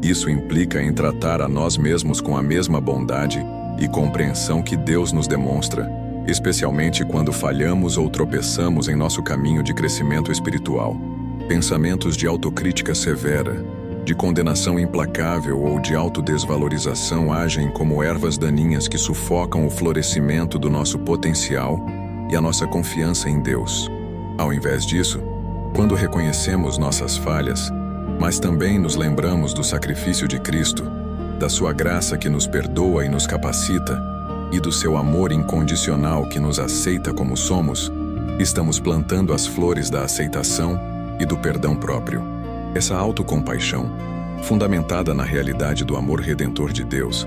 Isso implica em tratar a nós mesmos com a mesma bondade e compreensão que Deus nos demonstra, especialmente quando falhamos ou tropeçamos em nosso caminho de crescimento espiritual. Pensamentos de autocrítica severa, de condenação implacável ou de autodesvalorização agem como ervas daninhas que sufocam o florescimento do nosso potencial e a nossa confiança em Deus. Ao invés disso, quando reconhecemos nossas falhas, mas também nos lembramos do sacrifício de Cristo, da sua graça que nos perdoa e nos capacita, e do seu amor incondicional que nos aceita como somos, estamos plantando as flores da aceitação e do perdão próprio. Essa autocompaixão, fundamentada na realidade do amor redentor de Deus,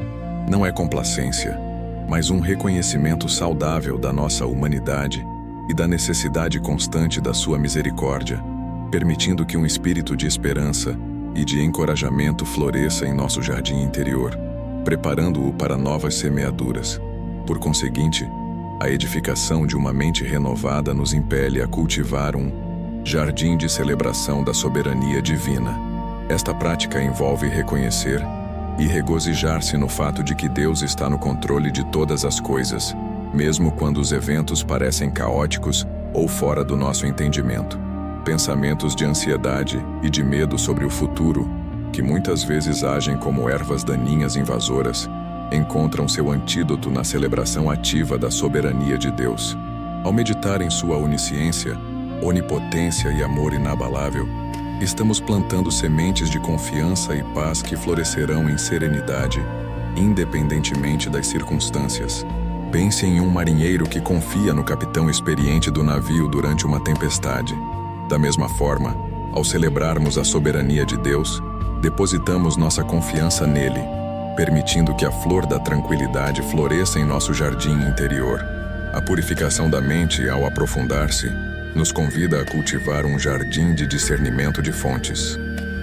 não é complacência, mas um reconhecimento saudável da nossa humanidade e da necessidade constante da sua misericórdia, permitindo que um espírito de esperança e de encorajamento floresça em nosso jardim interior, preparando-o para novas semeaduras. Por conseguinte, a edificação de uma mente renovada nos impele a cultivar um jardim de celebração da soberania divina. Esta prática envolve reconhecer e regozijar-se no fato de que Deus está no controle de todas as coisas, mesmo quando os eventos parecem caóticos ou fora do nosso entendimento. Pensamentos de ansiedade e de medo sobre o futuro, que muitas vezes agem como ervas daninhas invasoras, encontram seu antídoto na celebração ativa da soberania de Deus. Ao meditar em sua onisciência, onipotência e amor inabalável, estamos plantando sementes de confiança e paz que florescerão em serenidade, independentemente das circunstâncias. Pense em um marinheiro que confia no capitão experiente do navio durante uma tempestade. Da mesma forma, ao celebrarmos a soberania de Deus, depositamos nossa confiança nele, permitindo que a flor da tranquilidade floresça em nosso jardim interior. A purificação da mente, ao aprofundar-se, nos convida a cultivar um jardim de discernimento de fontes.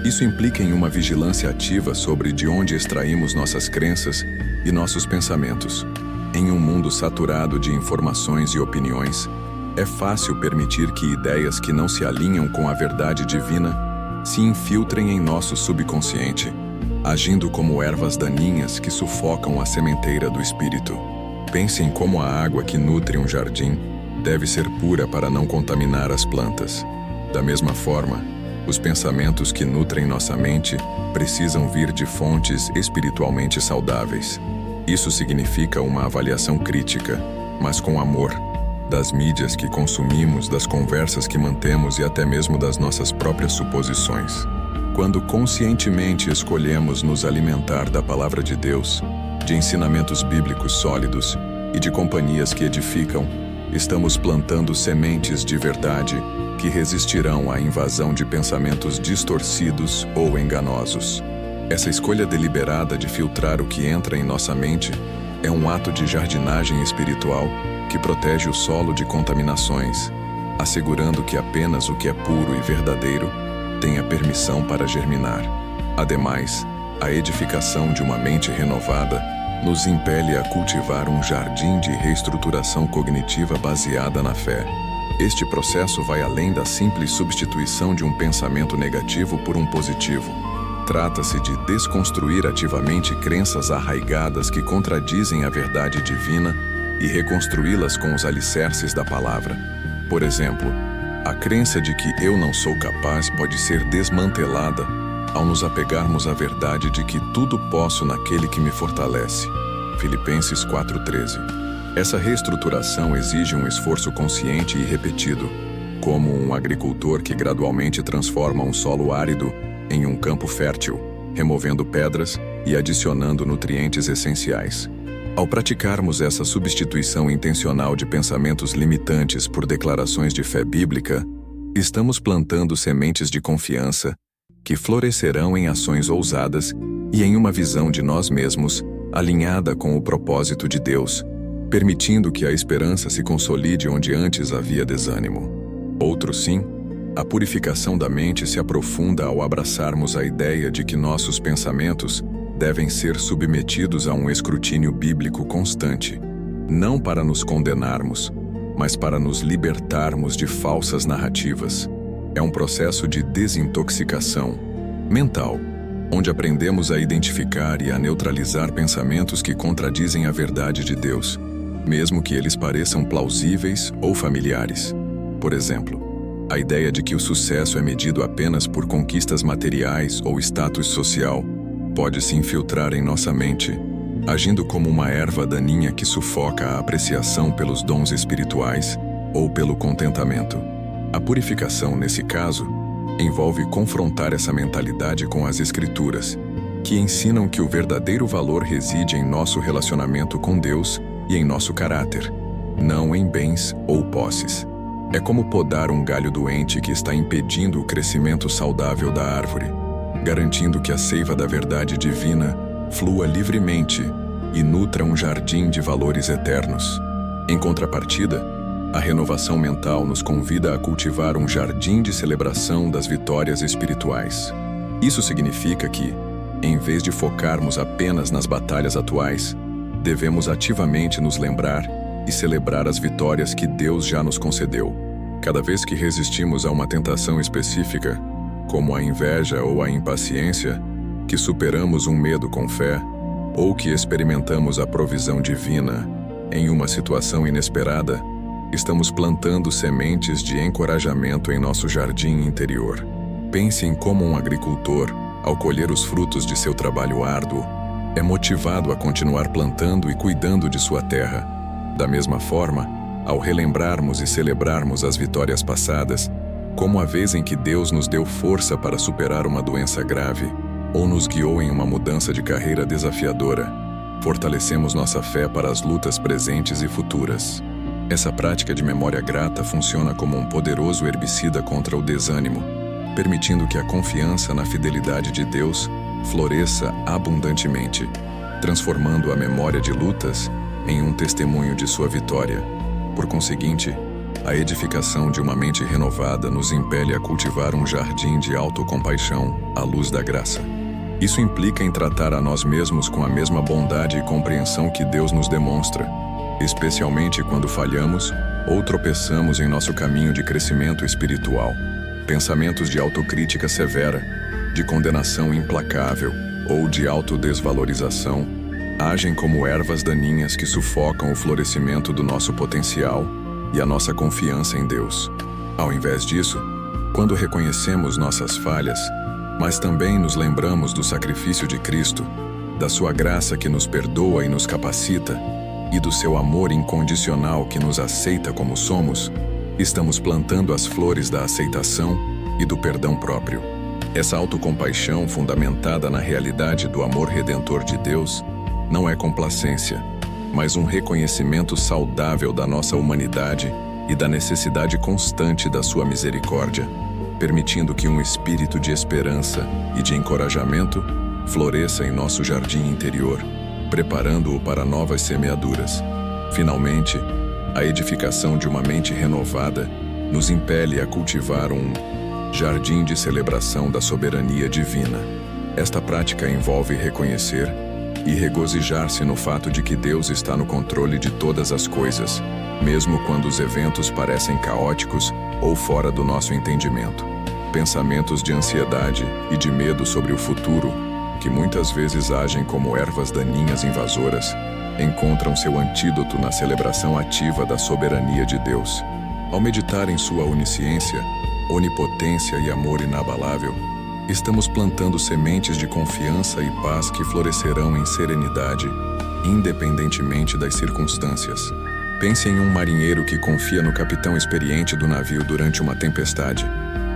Isso implica em uma vigilância ativa sobre de onde extraímos nossas crenças e nossos pensamentos. Em um mundo saturado de informações e opiniões, é fácil permitir que ideias que não se alinham com a verdade divina se infiltrem em nosso subconsciente, agindo como ervas daninhas que sufocam a sementeira do espírito. Pense em como a água que nutre um jardim deve ser pura para não contaminar as plantas. Da mesma forma, os pensamentos que nutrem nossa mente precisam vir de fontes espiritualmente saudáveis. Isso significa uma avaliação crítica, mas com amor, das mídias que consumimos, das conversas que mantemos e até mesmo das nossas próprias suposições. Quando conscientemente escolhemos nos alimentar da palavra de Deus, de ensinamentos bíblicos sólidos e de companhias que edificam, estamos plantando sementes de verdade que resistirão à invasão de pensamentos distorcidos ou enganosos. Essa escolha deliberada de filtrar o que entra em nossa mente é um ato de jardinagem espiritual que protege o solo de contaminações, assegurando que apenas o que é puro e verdadeiro tenha permissão para germinar. Ademais, a edificação de uma mente renovada nos impele a cultivar um jardim de reestruturação cognitiva baseada na fé. Este processo vai além da simples substituição de um pensamento negativo por um positivo. Trata-se de desconstruir ativamente crenças arraigadas que contradizem a verdade divina e reconstruí-las com os alicerces da palavra. Por exemplo, A crença de que eu não sou capaz pode ser desmantelada ao nos apegarmos à verdade de que tudo posso naquele que me fortalece. Filipenses 4:13. Essa reestruturação exige um esforço consciente e repetido, como um agricultor que gradualmente transforma um solo árido em um campo fértil, removendo pedras e adicionando nutrientes essenciais. Ao praticarmos essa substituição intencional de pensamentos limitantes por declarações de fé bíblica, estamos plantando sementes de confiança que florescerão em ações ousadas e em uma visão de nós mesmos alinhada com o propósito de Deus, permitindo que a esperança se consolide onde antes havia desânimo. Outro sim, a purificação da mente se aprofunda ao abraçarmos a ideia de que nossos pensamentos devem ser submetidos a um escrutínio bíblico constante, não para nos condenarmos, mas para nos libertarmos de falsas narrativas. É um processo de desintoxicação mental, onde aprendemos a identificar e a neutralizar pensamentos que contradizem a verdade de Deus, mesmo que eles pareçam plausíveis ou familiares. Por exemplo, a ideia de que o sucesso é medido apenas por conquistas materiais ou status social pode se infiltrar em nossa mente, agindo como uma erva daninha que sufoca a apreciação pelos dons espirituais ou pelo contentamento. A purificação, nesse caso, envolve confrontar essa mentalidade com as Escrituras, que ensinam que o verdadeiro valor reside em nosso relacionamento com Deus e em nosso caráter, não em bens ou posses. É como podar um galho doente que está impedindo o crescimento saudável da árvore, garantindo que a seiva da verdade divina flua livremente e nutra um jardim de valores eternos. Em contrapartida, a renovação mental nos convida a cultivar um jardim de celebração das vitórias espirituais. Isso significa que, em vez de focarmos apenas nas batalhas atuais, devemos ativamente nos lembrar e celebrar as vitórias que Deus já nos concedeu. Cada vez que resistimos a uma tentação específica, como a inveja ou a impaciência, que superamos um medo com fé, ou que experimentamos a provisão divina em uma situação inesperada, estamos plantando sementes de encorajamento em nosso jardim interior. Pense em como um agricultor, ao colher os frutos de seu trabalho árduo, é motivado a continuar plantando e cuidando de sua terra. Da mesma forma, ao relembrarmos e celebrarmos as vitórias passadas, como a vez em que Deus nos deu força para superar uma doença grave, ou nos guiou em uma mudança de carreira desafiadora, fortalecemos nossa fé para as lutas presentes e futuras. Essa prática de memória grata funciona como um poderoso herbicida contra o desânimo, permitindo que a confiança na fidelidade de Deus floresça abundantemente, transformando a memória de lutas em um testemunho de sua vitória. Por conseguinte, a edificação de uma mente renovada nos impele a cultivar um jardim de autocompaixão à luz da graça. Isso implica em tratar a nós mesmos com a mesma bondade e compreensão que Deus nos demonstra, especialmente quando falhamos ou tropeçamos em nosso caminho de crescimento espiritual. Pensamentos de autocrítica severa, de condenação implacável ou de autodesvalorização agem como ervas daninhas que sufocam o florescimento do nosso potencial e a nossa confiança em Deus. Ao invés disso, quando reconhecemos nossas falhas, mas também nos lembramos do sacrifício de Cristo, da sua graça que nos perdoa e nos capacita, e do seu amor incondicional que nos aceita como somos, estamos plantando as flores da aceitação e do perdão próprio. Essa autocompaixão fundamentada na realidade do amor redentor de Deus não é complacência, mas um reconhecimento saudável da nossa humanidade e da necessidade constante da sua misericórdia, permitindo que um espírito de esperança e de encorajamento floresça em nosso jardim interior, preparando-o para novas semeaduras. Finalmente, a edificação de uma mente renovada nos impele a cultivar um jardim de celebração da soberania divina. Esta prática envolve reconhecer e regozijar-se no fato de que Deus está no controle de todas as coisas, mesmo quando os eventos parecem caóticos ou fora do nosso entendimento. Pensamentos de ansiedade e de medo sobre o futuro, que muitas vezes agem como ervas daninhas invasoras, encontram seu antídoto na celebração ativa da soberania de Deus. Ao meditar em sua onisciência, onipotência e amor inabalável, estamos plantando sementes de confiança e paz que florescerão em serenidade, independentemente das circunstâncias. Pense em um marinheiro que confia no capitão experiente do navio durante uma tempestade.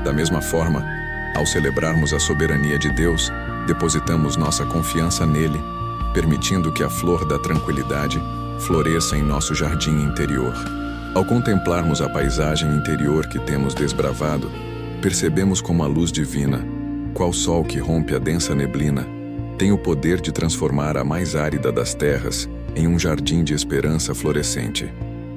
Da mesma forma, ao celebrarmos a soberania de Deus, depositamos nossa confiança nele, permitindo que a flor da tranquilidade floresça em nosso jardim interior. Ao contemplarmos a paisagem interior que temos desbravado, percebemos como a luz divina, qual sol que rompe a densa neblina, tem o poder de transformar a mais árida das terras em um jardim de esperança florescente.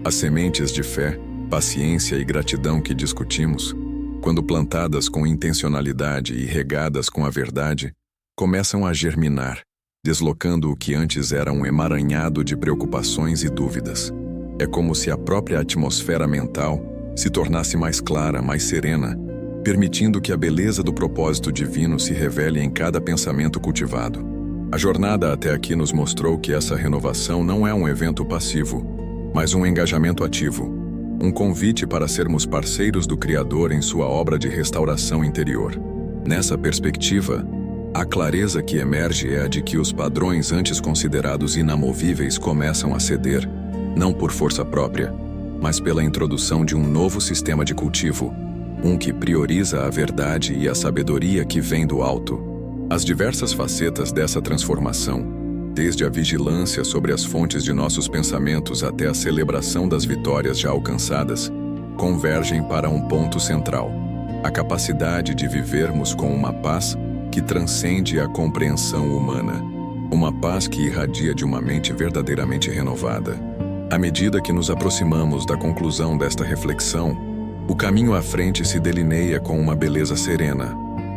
As sementes de fé, paciência e gratidão que discutimos, quando plantadas com intencionalidade e regadas com a verdade, começam a germinar, deslocando o que antes era um emaranhado de preocupações e dúvidas. É como se a própria atmosfera mental se tornasse mais clara, mais serena, permitindo que a beleza do propósito divino se revele em cada pensamento cultivado. A jornada até aqui nos mostrou que essa renovação não é um evento passivo, mas um engajamento ativo, um convite para sermos parceiros do Criador em sua obra de restauração interior. Nessa perspectiva, a clareza que emerge é a de que os padrões antes considerados inamovíveis começam a ceder, não por força própria, mas pela introdução de um novo sistema de cultivo, um que prioriza a verdade e a sabedoria que vem do alto. As diversas facetas dessa transformação, desde a vigilância sobre as fontes de nossos pensamentos até a celebração das vitórias já alcançadas, convergem para um ponto central: a capacidade de vivermos com uma paz que transcende a compreensão humana, uma paz que irradia de uma mente verdadeiramente renovada. À medida que nos aproximamos da conclusão desta reflexão, o caminho à frente se delineia com uma beleza serena,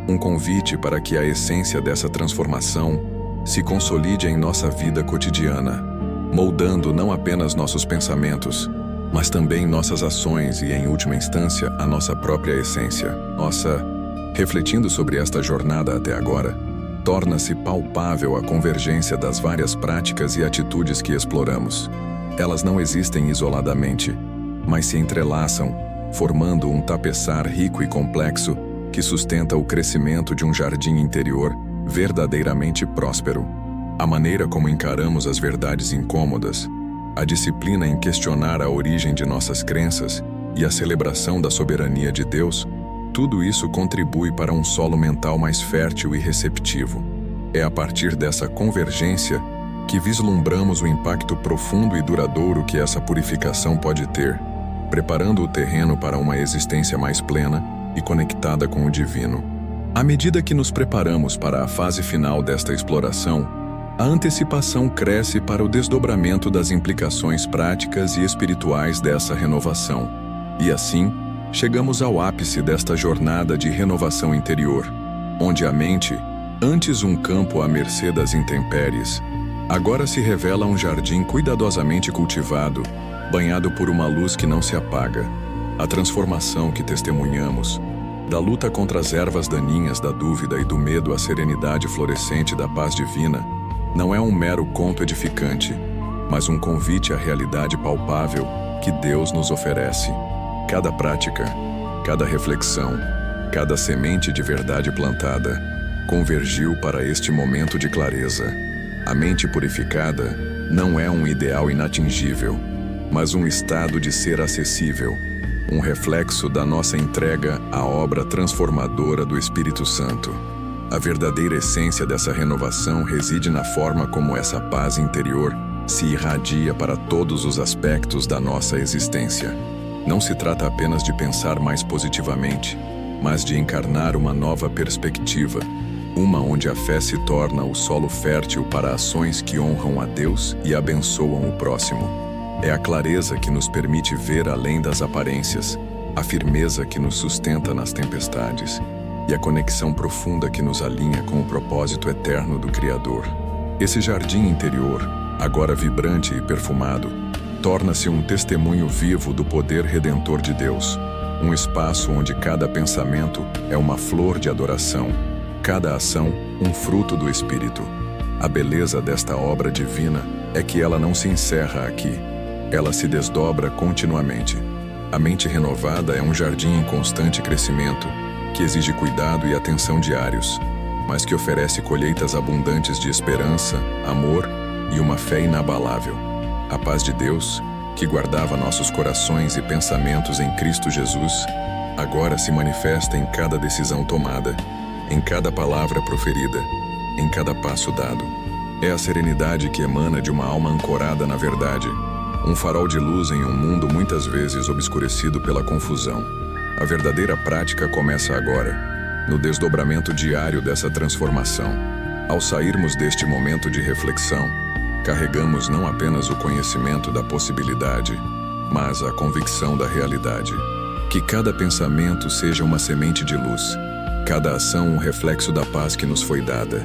um convite para que a essência dessa transformação se consolide em nossa vida cotidiana, moldando não apenas nossos pensamentos, mas também nossas ações e, em última instância, a nossa própria essência. Refletindo sobre esta jornada até agora, torna-se palpável a convergência das várias práticas e atitudes que exploramos. Elas não existem isoladamente, mas se entrelaçam, formando um tapeçar rico e complexo que sustenta o crescimento de um jardim interior verdadeiramente próspero. A maneira como encaramos as verdades incômodas, a disciplina em questionar a origem de nossas crenças e a celebração da soberania de Deus, tudo isso contribui para um solo mental mais fértil e receptivo. É a partir dessa convergência que vislumbramos o impacto profundo e duradouro que essa purificação pode ter, preparando o terreno para uma existência mais plena e conectada com o divino. À medida que nos preparamos para a fase final desta exploração, a antecipação cresce para o desdobramento das implicações práticas e espirituais dessa renovação. E assim, chegamos ao ápice desta jornada de renovação interior, onde a mente, antes um campo à mercê das intempéries, agora se revela um jardim cuidadosamente cultivado, banhado por uma luz que não se apaga. A transformação que testemunhamos, da luta contra as ervas daninhas da dúvida e do medo à serenidade florescente da paz divina, não é um mero conto edificante, mas um convite à realidade palpável que Deus nos oferece. Cada prática, cada reflexão, cada semente de verdade plantada, convergiu para este momento de clareza. A mente purificada não é um ideal inatingível, mas um estado de ser acessível, um reflexo da nossa entrega à obra transformadora do Espírito Santo. A verdadeira essência dessa renovação reside na forma como essa paz interior se irradia para todos os aspectos da nossa existência. Não se trata apenas de pensar mais positivamente, mas de encarnar uma nova perspectiva, uma onde a fé se torna o solo fértil para ações que honram a Deus e abençoam o próximo. É a clareza que nos permite ver além das aparências, a firmeza que nos sustenta nas tempestades e a conexão profunda que nos alinha com o propósito eterno do Criador. Esse jardim interior, agora vibrante e perfumado, torna-se um testemunho vivo do poder redentor de Deus, um espaço onde cada pensamento é uma flor de adoração, cada ação um fruto do Espírito. A beleza desta obra divina é que ela não se encerra aqui, ela se desdobra continuamente. A mente renovada é um jardim em constante crescimento, que exige cuidado e atenção diários, mas que oferece colheitas abundantes de esperança, amor e uma fé inabalável. A paz de Deus, que guardava nossos corações e pensamentos em Cristo Jesus, agora se manifesta em cada decisão tomada, em cada palavra proferida, em cada passo dado. É a serenidade que emana de uma alma ancorada na verdade, um farol de luz em um mundo muitas vezes obscurecido pela confusão. A verdadeira prática começa agora, no desdobramento diário dessa transformação. Ao sairmos deste momento de reflexão, carregamos não apenas o conhecimento da possibilidade, mas a convicção da realidade. Que cada pensamento seja uma semente de luz, cada ação um reflexo da paz que nos foi dada.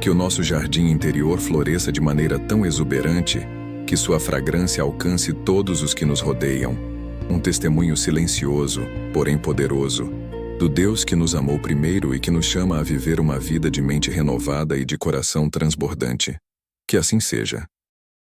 Que o nosso jardim interior floresça de maneira tão exuberante que sua fragrância alcance todos os que nos rodeiam. Um testemunho silencioso, porém poderoso, do Deus que nos amou primeiro e que nos chama a viver uma vida de mente renovada e de coração transbordante. Que assim seja.